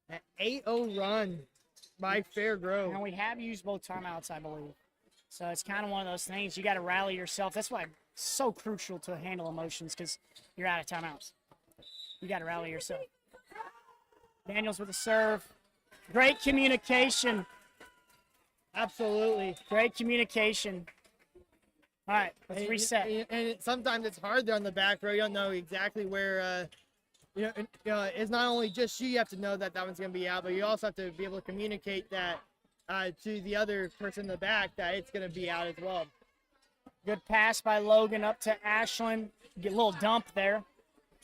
An 8-0 run by Fairgrove. And we have used both timeouts, I believe. So it's kind of one of those things. You got to rally yourself. That's why it's so crucial to handle emotions, because you're out of timeouts. You got to rally yourself. Daniels with a serve. Great communication. Absolutely. Great communication. All right, let's reset. And sometimes it's hard there on the back row. You don't know exactly where, it's not only just you have to know that one's going to be out, but you also have to be able to communicate that to the other person in the back that it's going to be out as well. Good pass by Logan up to Ashland. Get a little dump there.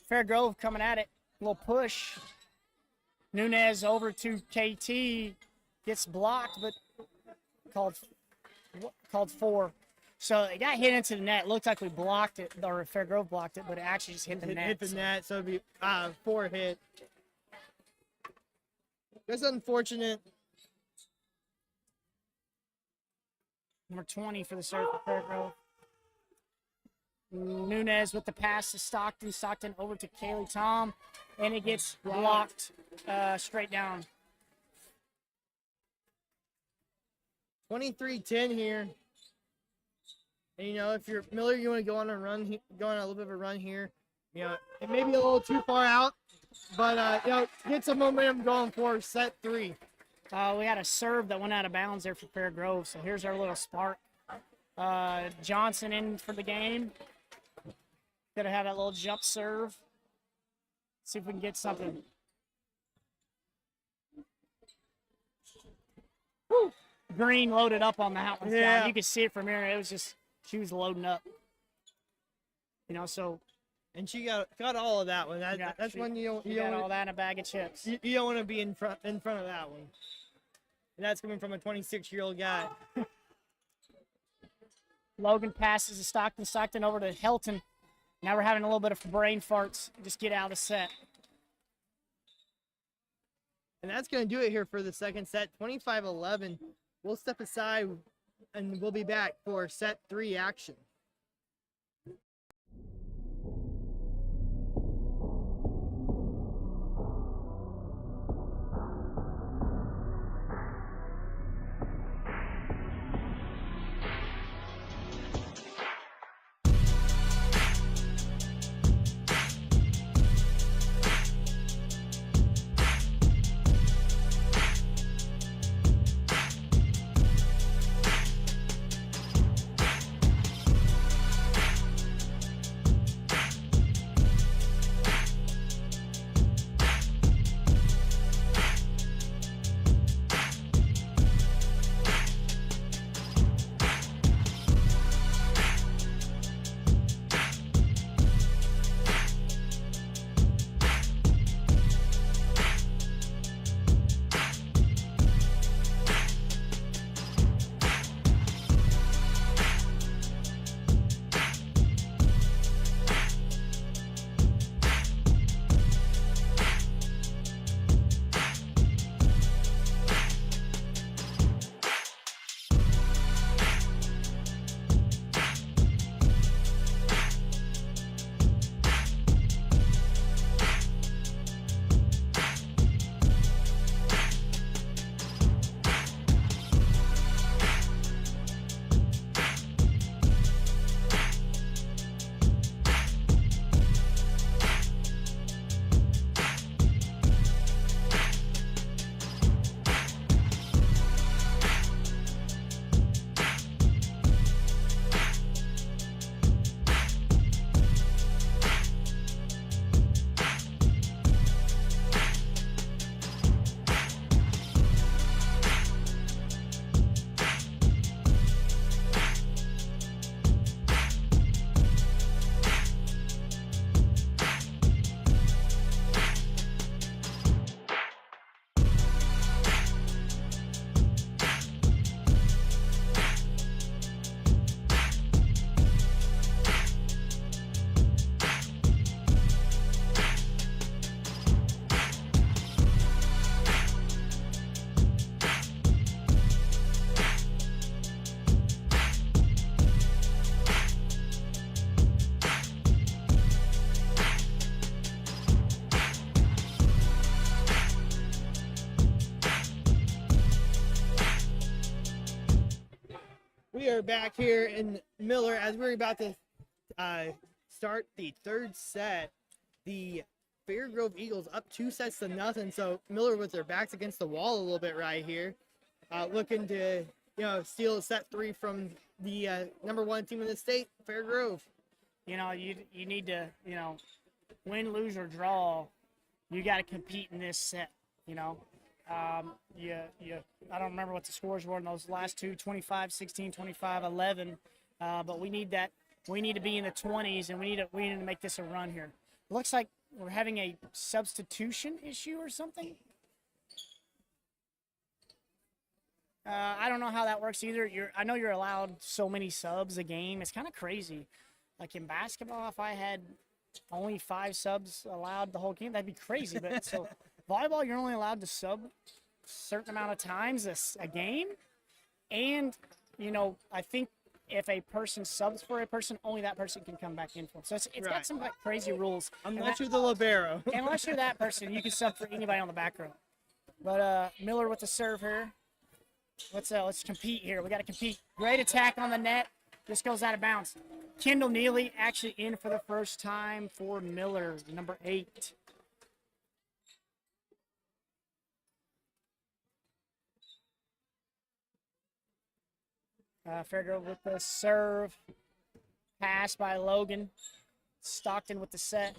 Fairgrove coming at it. A little push. Nunez over to KT. Gets blocked, but called 4. So it got hit into the net. It looked like we blocked it, or Fairgrove blocked it, but it actually just hit the net. Hit the net, so it'd be 4 hit. That's unfortunate. Number 20 for the serve for Fairgrove. Nunez with the pass to Stockton. Stockton over to Kaylee Tom, and it gets blocked straight down. 23-10 here. And, you know, if you're Miller, you want to go on a little bit of a run here. You know, it may be a little too far out, but, get some momentum going for set 3. We had a serve that went out of bounds there for Fairgrove, so here's our little spark. Johnson in for the game. Gotta have that little jump serve. See if we can get something. Woo! Green loaded up on that one. Yeah. You could see it from here. It was just, she was loading up. You know, so. And she got all of that one. That's when you got all that in a bag of chips. You don't want to be in front of that one. And that's coming from a 26-year-old guy. Logan passes to Stockton. Stockton over to Helton. Now we're having a little bit of brain farts. Just get out of the set. And that's going to do it here for the second set, 25-11. We'll step aside and we'll be back for set 3 action. We are back here in Miller as we're about to start the third set. The Fairgrove Eagles up 2-0. So Miller with their backs against the wall a little bit right here, looking to steal set 3 from the number 1 team in the state, Fairgrove. You need to win, lose, or draw. You got to compete in this set. I don't remember what the scores were in those last two, 25-16, 25-11. But we need that. We need to be in the 20s, and we need to make this a run here. It looks like we're having a substitution issue or something. I don't know how that works either. I know you're allowed so many subs a game. It's kind of crazy. Like in basketball, if I had only 5 subs allowed the whole game, that'd be crazy. But so volleyball, you're only allowed to sub a certain amount of times a game. And, I think if a person subs for a person, only that person can come back in for them. So it's Right. got some like crazy rules. Unless you're the libero. Unless you're that person, you can sub for anybody on the back row. But Miller with the serve here. Let's compete here. We got to compete. Great attack on the net. This goes out of bounds. Kendall Neely actually in for the first time for Miller, number 8. Fairgrove with the serve. Pass by Logan. Stockton with the set.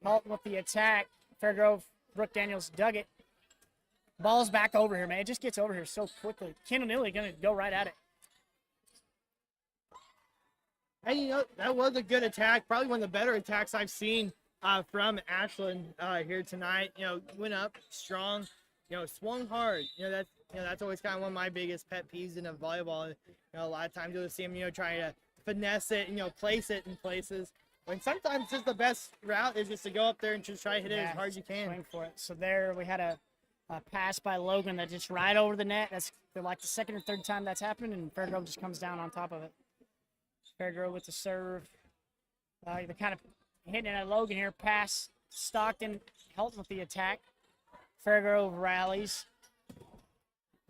Halton with the attack. Fairgrove, Brooke Daniels dug it. Ball's back over here, man. It just gets over here so quickly. Kendall Neely going to go right at it. And, that was a good attack. Probably one of the better attacks I've seen from Ashland here tonight. Went up strong, swung hard. That's always kind of one of my biggest pet peeves in a volleyball. A lot of times you'll see him, trying to finesse it, place it in places. when sometimes just the best route is just to go up there and just try to hit it as hard as you can. Swing for it. So there we had a pass by Logan that just right over the net. That's like the second or third time that's happened, and Fairgrove just comes down on top of it. Fairgrove with the serve. They're kind of hitting it at Logan here. Pass Stockton, Helton with the attack. Fairgrove rallies.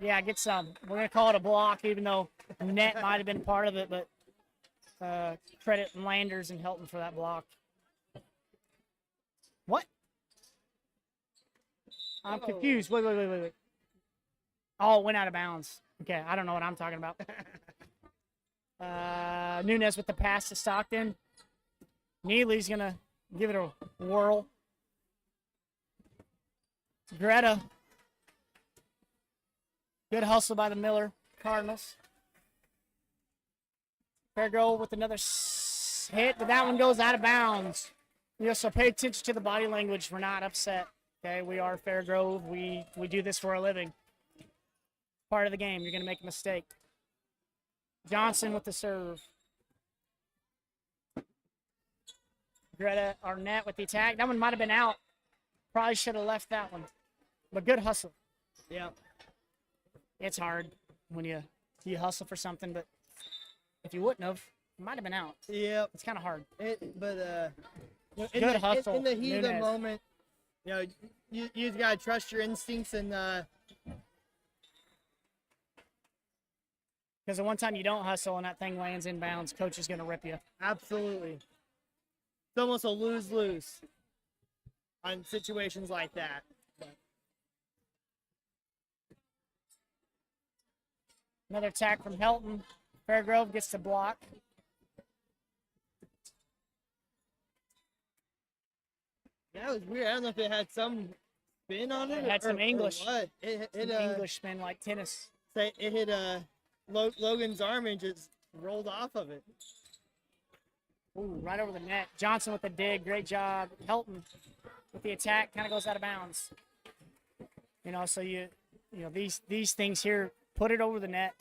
Yeah, get some. We're going to call it a block, even though net might have been part of it, but credit Landers and Helton for that block. What? I'm confused. Wait. Oh, it went out of bounds. Okay, I don't know what I'm talking about. Nunez with the pass to Stockton. Neely's going to give it a whirl. Greta. Good hustle by the Miller Cardinals. Fairgrove with another hit, but that one goes out of bounds. So pay attention to the body language. We're not upset. Okay, we are Fairgrove. We do this for a living. Part of the game. You're going to make a mistake. Johnson with the serve. Greta Arnett with the attack. That one might have been out. Probably should have left that one. But good hustle. Yeah. It's hard when you hustle for something, but if you wouldn't have, it might have been out. Yeah. It's kind of hard. Good hustle. In the heat of the moment, you just got to trust your instincts and because the one time you don't hustle and that thing lands in bounds, coach is going to rip you. Absolutely. It's almost a lose-lose on situations like that. Another attack from Helton. Fairgrove gets the block. That was weird. I don't know if it had some spin on it. It had some English. Or what. It English spin like tennis. It hit Logan's arm and just rolled off of it. Ooh, right over the net. Johnson with the dig. Great job. Helton with the attack. Kind of goes out of bounds. So these things here, put it over the net.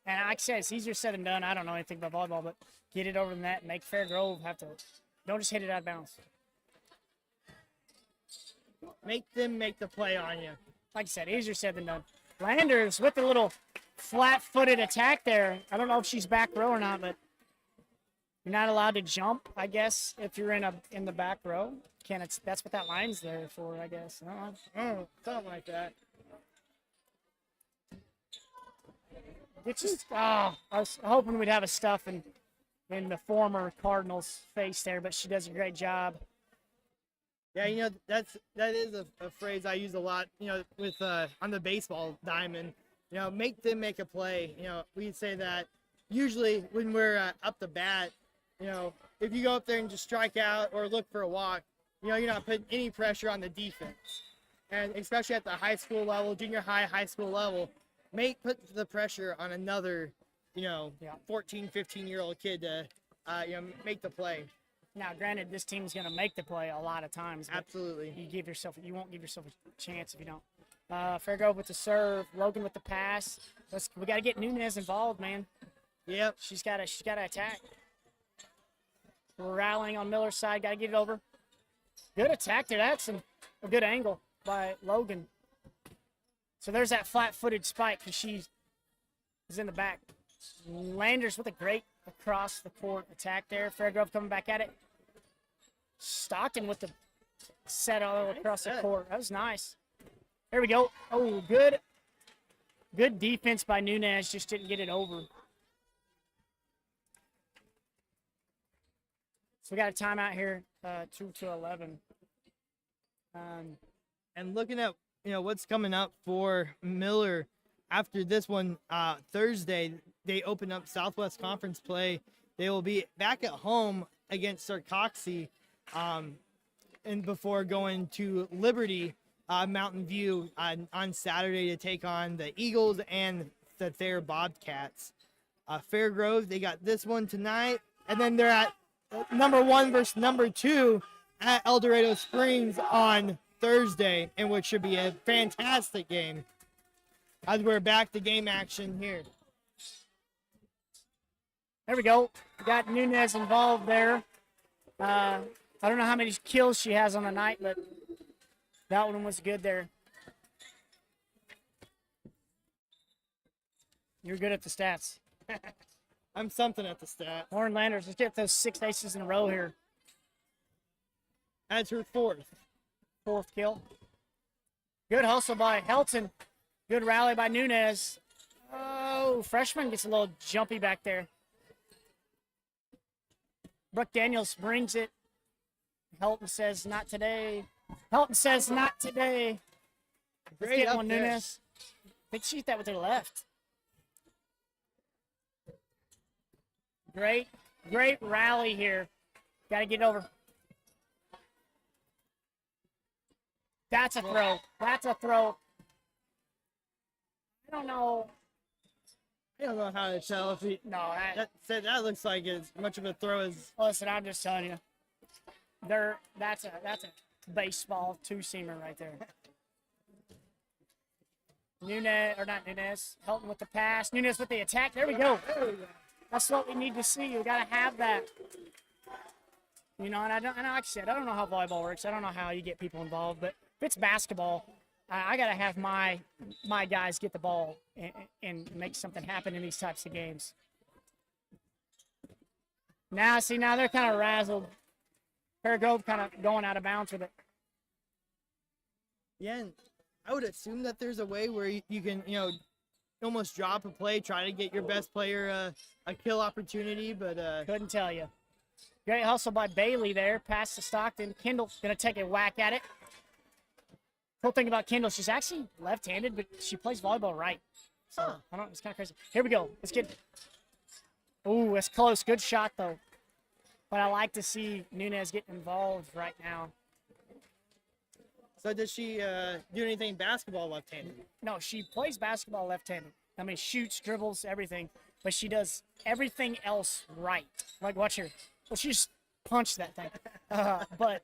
And like I said, it's easier said than done. I don't know anything about volleyball, but get it over the net and make Fairgrove have to. Don't just hit it out of bounds. Make them make the play on you. Like I said, easier said than done. Landers with the little flat-footed attack there. I don't know if she's back row or not, but you're not allowed to jump, I guess, if you're in the back row. That's what that line's there for, I guess. Something like that. It's just, I was hoping we'd have a stuff in the former Cardinals face there, but she does a great job. Yeah, that is a phrase I use a lot, with on the baseball diamond. Make them make a play. We say that usually when we're up the bat, if you go up there and just strike out or look for a walk, you're not putting any pressure on the defense. And especially at the high school level, junior high school level, put the pressure on another, 14, 15-year-old kid to, make the play. Now, granted, this team's going to make the play a lot of times. Absolutely. You won't give yourself a chance if you don't. Fairgrove with the serve. Logan with the pass. We got to get Nunez involved, man. Yep. She's got to attack. We're rallying on Miller's side. Got to get it over. Good attack there. That's a good angle by Logan. So there's that flat-footed spike because she is in the back. Landers with a great across the court attack there. Fairgrove coming back at it. Stockton with the set all across the court. That was nice. There we go. Oh, good defense by Nunez. Just didn't get it over. So we got a timeout here, 2-11. And looking at what's coming up for Miller after this one, Thursday they open up Southwest Conference play. They will be back at home against Sarcoxy, and before going to Liberty Mountain View on Saturday to take on the Eagles and the Thayer Bobcats. Fairgrove, they got this one tonight, and then they're at number 1 versus number 2 at El Dorado Springs on Thursday, in which should be a fantastic game as we're back to game action here. There we go. We got Nunez involved there. I don't know how many kills she has on the night, but that one was good there. You're good at the stats. I'm something at the stat. Lauren Landers, let's get those 6 aces in a row here. That's her fourth kill. Good hustle by Helton. Good rally by Nunez. Oh, freshman gets a little jumpy back there. Brooke Daniels brings it. Helton says, not today. Helton says, not today. Let's Great get up one, there. Nunez. They shoot that with their left. Great rally here. Got to get over. That's a throw. That's a throw. I don't know. I don't know how to tell if he. No, That looks like as much of a throw as. listen, I'm just telling you. That's a baseball two-seamer right there. Nunez, or not Nunez, Helton with the pass. Nunez with the attack. There we go. That's what we need to see. We got to have that. You know, and like I said, I don't know how volleyball works. I don't know how you get people involved, but if it's basketball, I got to have my guys get the ball and make something happen in these types of games. Now they're kind of razzled. Fair Grove kind of going out of bounds with it. Yeah, and I would assume that there's a way where you can, almost drop a play, try to get your best player a kill opportunity, but Couldn't tell you. Great hustle by Bailey there. Pass to Stockton. Kendall's going to take a whack at it. Cool thing about Kendall, she's actually left-handed, but she plays volleyball right. So, I don't know, it's kind of crazy. Here we go. Let's get. Ooh, that's close. Good shot, though. But I like to see Nunez get involved right now. So does she do anything basketball left-handed? No, she plays basketball left-handed. I mean, shoots, dribbles, everything. But she does everything else right. Like, watch her. Well, she just punched that thing. But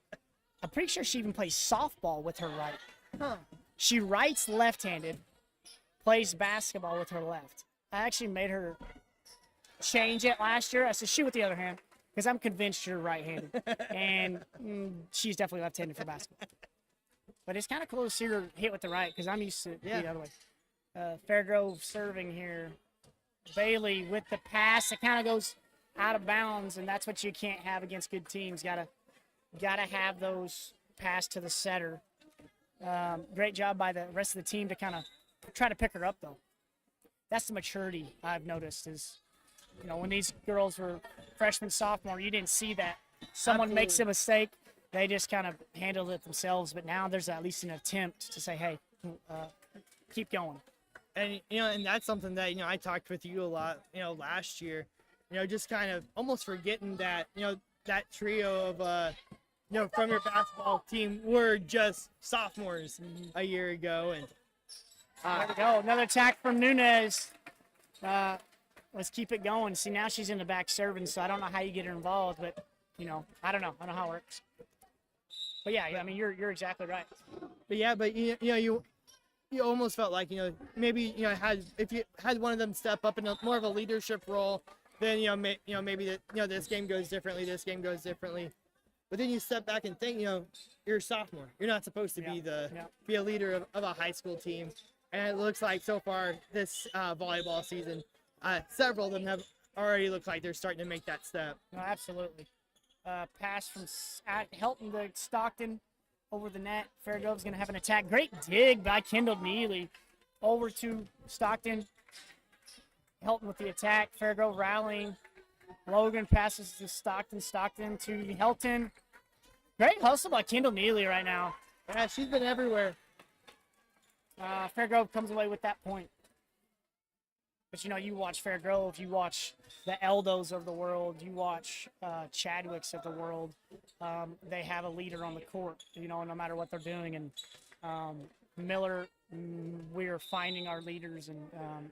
I'm pretty sure she even plays softball with her right. Huh. She writes left-handed, plays basketball with her left. I actually made her change it last year. I said, shoot with the other hand, because I'm convinced you're right-handed. And she's definitely left-handed for basketball. But it's kind of cool to see her hit with the right, because I'm used to the other way. Fairgrove serving here. Bailey with the pass. It kind of goes out of bounds, and that's what you can't have against good teams. Gotta have those pass to the setter. Great job by the rest of the team to kind of try to pick her up, though. That's the maturity I've noticed is, when these girls were freshman, sophomore, you didn't see that. Someone makes a mistake, they just kind of handled it themselves. But now there's at least an attempt to say, hey, keep going. And, and that's something that, I talked with you a lot, last year, just kind of almost forgetting that, that trio of, from your basketball team were just sophomores a year ago. And there we go. Another attack from Nunez. Let's keep it going. See, now she's in the back serving, so I don't know how you get her involved, but, I don't know. I don't know how it works. But, yeah, I mean, you're exactly right. But, yeah, but, you almost felt like, maybe, if you had one of them step up in more of a leadership role, then, maybe that, this game goes differently. But then you step back and think, you're a sophomore. You're not supposed to be a leader of a high school team. And it looks like so far this volleyball season, several of them have already looked like they're starting to make that step. No, absolutely. Pass from Helton to Stockton over the net. Fairgrove's going to have an attack. Great dig by Kendall Neely over to Stockton. Helton with the attack. Fairgrove rallying. Logan passes to Stockton. Stockton to Helton. Great hustle by Kendall Neely right now. Yeah, she's been everywhere. Fairgrove comes away with that point. But, you watch Fairgrove, you watch the Eldos of the world, you watch Chadwicks of the world. They have a leader on the court, no matter what they're doing. And Miller, we're finding our leaders, and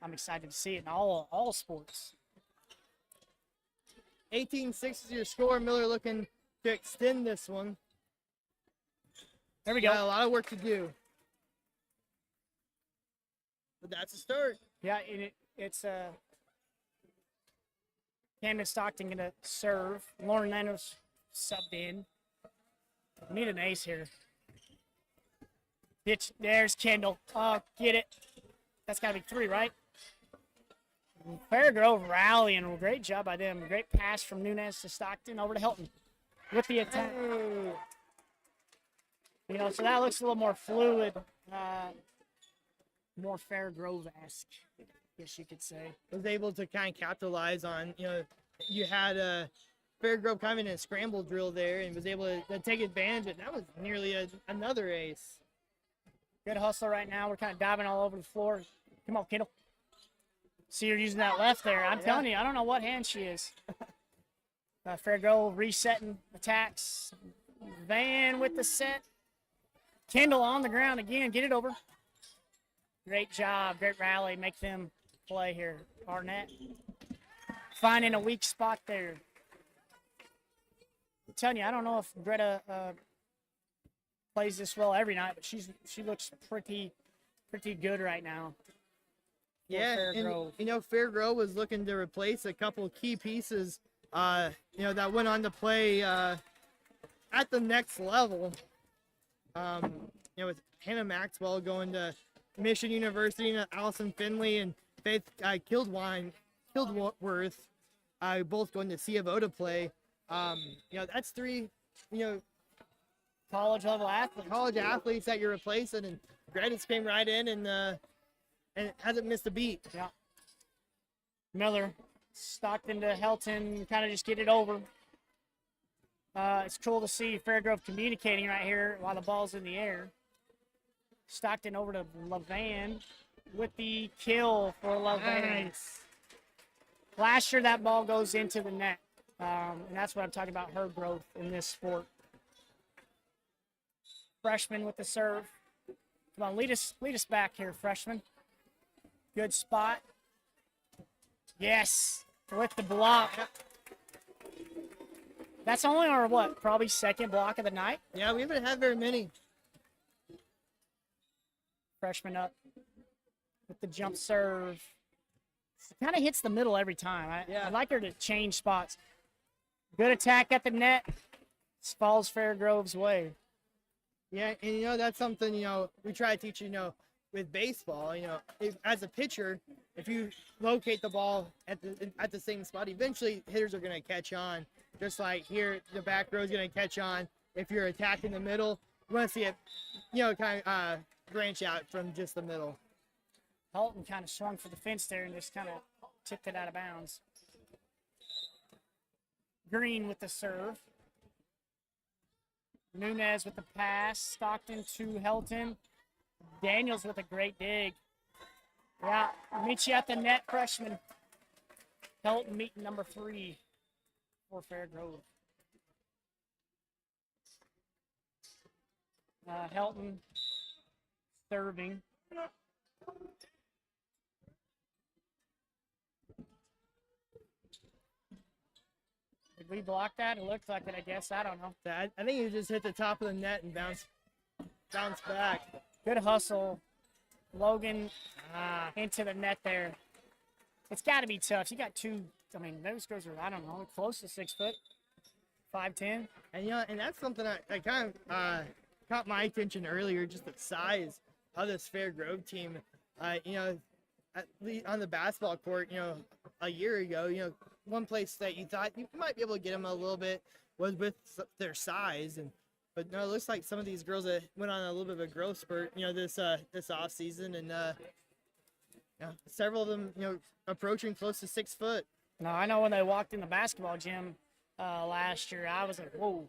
I'm excited to see it in all sports. 18-6 is your score. Miller looking to extend this one. There we go. Got a lot of work to do. But that's a start. Yeah, it's Camden Stockton going to serve. Lauren Landers subbed in. We need an ace here. Pitch. There's Kendall. Oh, get it. That's got to be 3, right? Fair Grove rallying. Great job by them. Great pass from Nunez to Stockton over to Hilton with the attack. You know, so that looks a little more fluid, more Fair Grove-esque, I guess you could say. Was able to kind of capitalize on, you know, you had Fair Grove kind of in a scramble drill there and was able to take advantage of it. That was nearly another ace. Good hustle right now. We're kind of diving all over the floor. Come on, Kendall. See her using that left there. I'm telling you, I don't know what hand she is. Fair Grove resetting attacks. Van with the set. Kendall on the ground again. Get it over. Great job. Great rally. Make them play here. Arnett finding a weak spot there. I'm telling you, I don't know if Greta plays this well every night, but she looks pretty good right now. Yeah, and, you know, Fair Grove was looking to replace a couple key pieces, you know, that went on to play at the next level. You know, with Hannah Maxwell going to Mission University, and Allison Finley and Faith Kildworth, both going to C of O to play. You know, that's 3, you know, College athletes that you're replacing, and Greta's came right in and hasn't missed a beat. Yeah. Miller, Stockton to Helton, kind of just get it over. It's cool to see Fair Grove communicating right here while the ball's in the air. Stockton over to Levan with the kill for Levan. Nice. Last year that ball goes into the net. And that's what I'm talking about, her growth in this sport. Freshman with the serve. Come on, lead us back here, freshman. Good spot. Yes, with the block. That's only our, what, probably second block of the night? Yeah, we haven't had very many. Freshman up with the jump serve. It kind of hits the middle every time. I'd like her to change spots. Good attack at the net. This falls Fair Grove's way. Yeah, and you know, that's something, you know, we try to teach, you know, with baseball, you know, as a pitcher, if you locate the ball at the same spot, eventually hitters are going to catch on. Just like here, the back row is going to catch on. If you're attacking the middle, you want to see it, you know, kind of branch out from just the middle. Halton kind of swung for the fence there and just kind of tipped it out of bounds. Green with the serve. Nunez with the pass. Stockton to Helton. Daniels with a great dig. Yeah, meet you at the net, freshman. Helton meeting number 3 for Fair Grove. Helton serving. Did we block that? It looked like it, I guess. I don't know. I think you just hit the top of the net and bounce back. Good hustle. Logan into the net there. It's got to be tough. You got 2, I mean, those girls are, I don't know, close to 6 foot, 5'10". And, you know, and that's something I kind of caught my attention earlier, just the size of this Fair Grove team. You know, at least on the basketball court, you know, a year ago, you know, one place that you thought you might be able to get them a little bit was with their size, but no, it looks like some of these girls that went on a little bit of a growth spurt, you know, this off season, and yeah, several of them, you know, approaching close to 6 foot. No, I know when they walked in the basketball gym last year, I was like, whoa,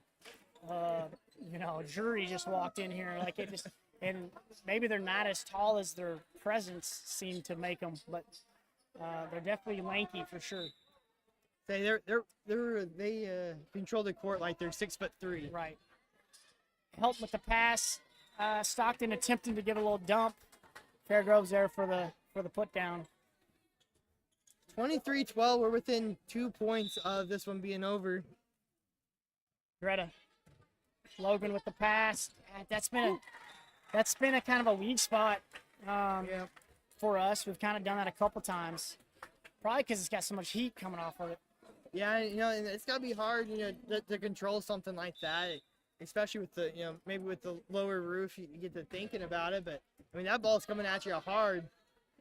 you know, a jury just walked in here, like it just, and maybe they're not as tall as their presence seemed to make them, but they're definitely lanky for sure. They control the court like they're 6'3". Right. Help with the pass. Stockton attempting to get a little dump. Fairgrove's there for the put down. 23-12. We're within 2 points of this one being over. Greta. Logan with the pass. That's been a kind of a weak spot for us. We've kind of done that a couple times. Probably because it's got so much heat coming off of it. Yeah, and it's gotta be hard, to control something like that, especially with the, maybe with the lower roof, you get to thinking about it. But I mean, that ball's coming at you hard.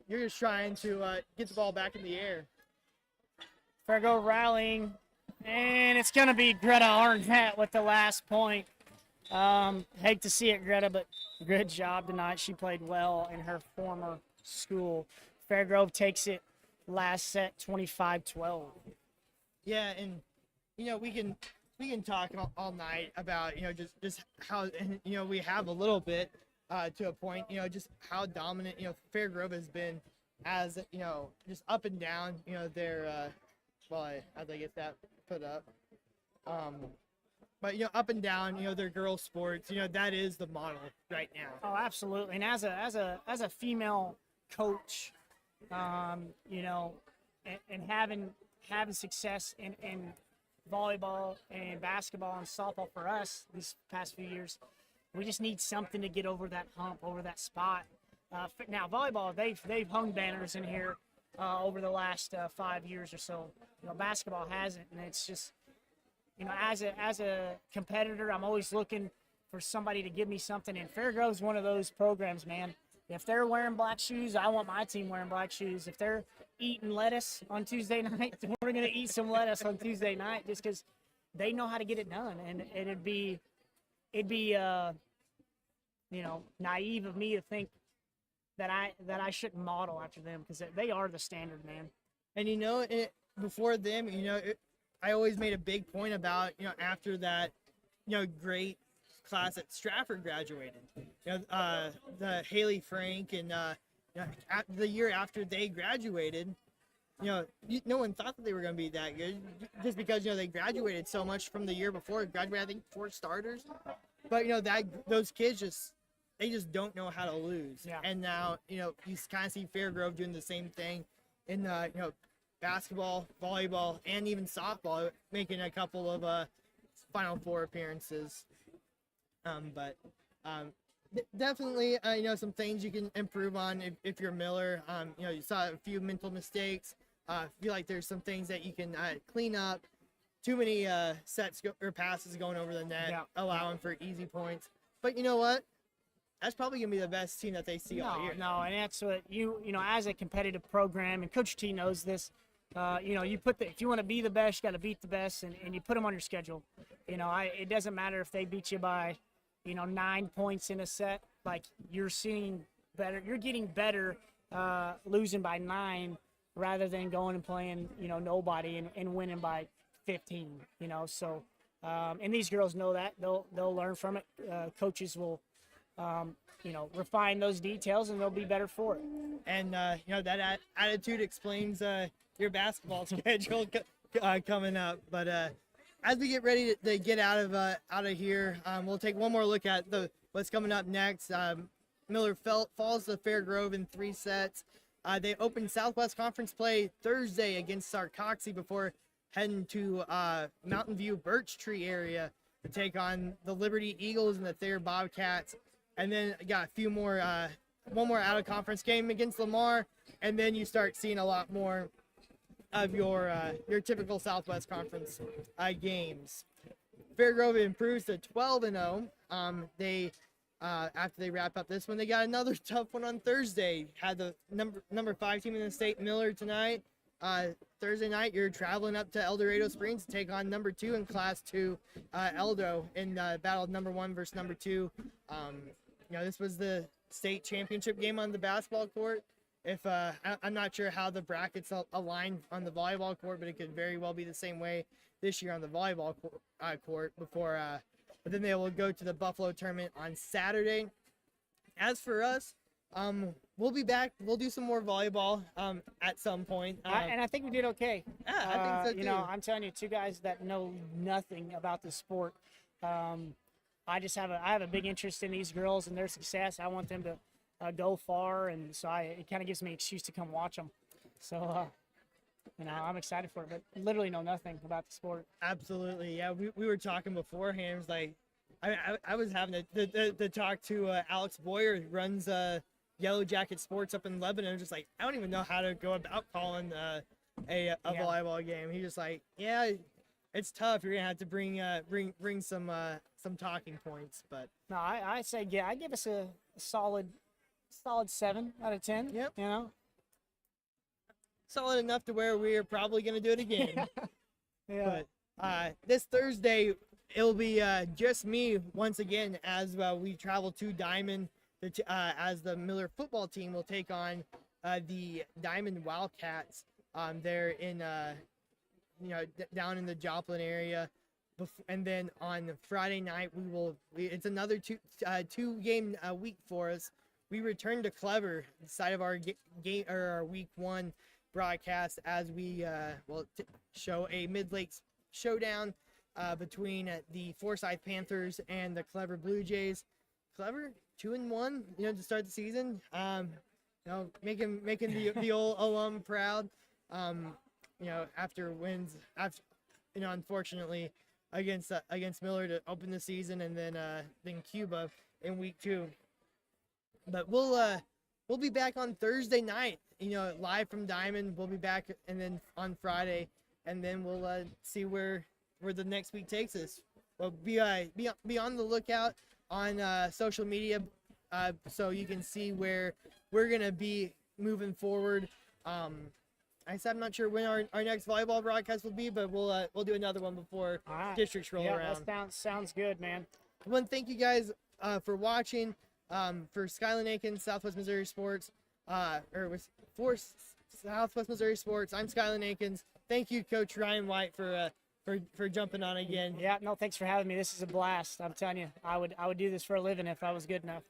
You're just trying to get the ball back in the air. Fargo rallying, and it's gonna be Greta Arnett with the last point. Hate to see it, Greta, but good job tonight. She played well in her former school. Fairgrove takes it last set 25-12. Yeah, and we can talk all night about just how we have a little bit to a point, just how dominant Fairgrove has been as just up and down their how'd they get that put up, but up and down their girls sports, that is the model right now. Oh, absolutely. And as a female coach, and having success in volleyball and basketball and softball for us these past few years, we just need something to get over that hump, over that spot. Now volleyball, they've hung banners in here over the last 5 years or so. Basketball hasn't, and it's just as a competitor, I'm always looking for somebody to give me something. And Fairgrove's one of those programs, man. If they're wearing black shoes, I want my team wearing black shoes. If they're eating lettuce on Tuesday night, we're going to eat some lettuce on Tuesday night just because they know how to get it done. And it'd be naive of me to think that I shouldn't model after them, because they are the standard, man. And before them, I always made a big point about after that great class that Stratford graduated, the Haley Frank, and the year after they graduated, no one thought that they were going to be that good, just because they graduated so much from the year before. Graduated, I think, 4 starters, but those kids just don't know how to lose. Yeah. And now you kind of see Fairgrove doing the same thing in basketball, volleyball, and even softball, making a couple of Final Four appearances. Definitely, some things you can improve on if you're Miller. You saw a few mental mistakes. Feel like there's some things that you can clean up. Too many sets or passes going over the net, Yeah. allowing for easy points. But you know what? That's probably gonna be the best team that they see all year. No, and that's what as a competitive program, and Coach T knows this. You put if you want to be the best, you got to beat the best, and you put them on your schedule. It doesn't matter if they beat you by 9 points in a set. Like, you're seeing better, you're getting better losing by 9 rather than going and playing nobody and winning by 15. So and these girls know that. They'll learn from it. Coaches will refine those details, and they'll be better for it. And that attitude explains your basketball schedule coming up. But as we get ready to get out of here, we'll take one more look at what's coming up next. Miller falls to Fairgrove in 3 sets. They open Southwest Conference play Thursday against Sarcoxy before heading to Mountain View Birch Tree area to take on the Liberty Eagles and the Thayer Bobcats. And then got a few more, one more out of conference game against Lamar, and then you start seeing a lot more of your typical Southwest Conference games. Fairgrove improves to 12-0. They after they wrap up this one, they got another tough one on Thursday. Had the number 5 team in the state, Miller, tonight. Thursday night, you're traveling up to El Dorado Springs to take on number 2 in Class 2, Eldo, in battle of number 1 versus number 2. This was the state championship game on the basketball court. I'm not sure how the brackets align on the volleyball court, but it could very well be the same way this year on the volleyball court before. But then they will go to the Buffalo tournament on Saturday. As for us, we'll be back. We'll do some more volleyball at some point. And I think we did okay. Yeah, I think so too. I'm telling you, 2 guys that know nothing about the sport. I have a big interest in these girls and their success. I want them to go far, and so it kind of gives me an excuse to come watch them. So, I'm excited for it, but literally know nothing about the sport. Absolutely, yeah. We were talking beforehand. It was like I was having to talk to Alex Boyer, who runs Yellow Jacket Sports up in Lebanon. I'm just like, I don't even know how to go about calling a volleyball game. He's just like, yeah, it's tough. You're gonna have to bring some talking points, but No, I say I give us a solid 7 out of 10. Yep. You know. solid enough to where we are probably gonna do it again. Yeah. But this Thursday, it'll be just me once again as we travel to Diamond. As the Miller football team will take on the Diamond Wildcats. They're in down in the Joplin area. And then on Friday night, it's another two game week for us. We return to Clever, the side of our game or our week 1 broadcast, as we show a mid-lakes showdown between the Forsyth Panthers and the Clever Blue Jays. Clever 2-1, to start the season. Making the old alum proud. After wins, unfortunately against Miller to open the season, and then Cuba in week 2. But we'll be back on Thursday night, live from Diamond. We'll be back, and then on Friday, and then we'll see where the next week takes us. Well, be on the lookout on social media, so you can see where we're gonna be moving forward. I'm not sure when our next volleyball broadcast will be, but we'll do another one before districts roll around. That sounds good, man. I want to thank you guys for watching. For Skylan Akins, Southwest Missouri Sports, for Southwest Missouri Sports, I'm Skylan Akins. Thank you, Coach Ryan White, for jumping on again. Yeah, no, thanks for having me. This is a blast. I'm telling you, I would do this for a living if I was good enough.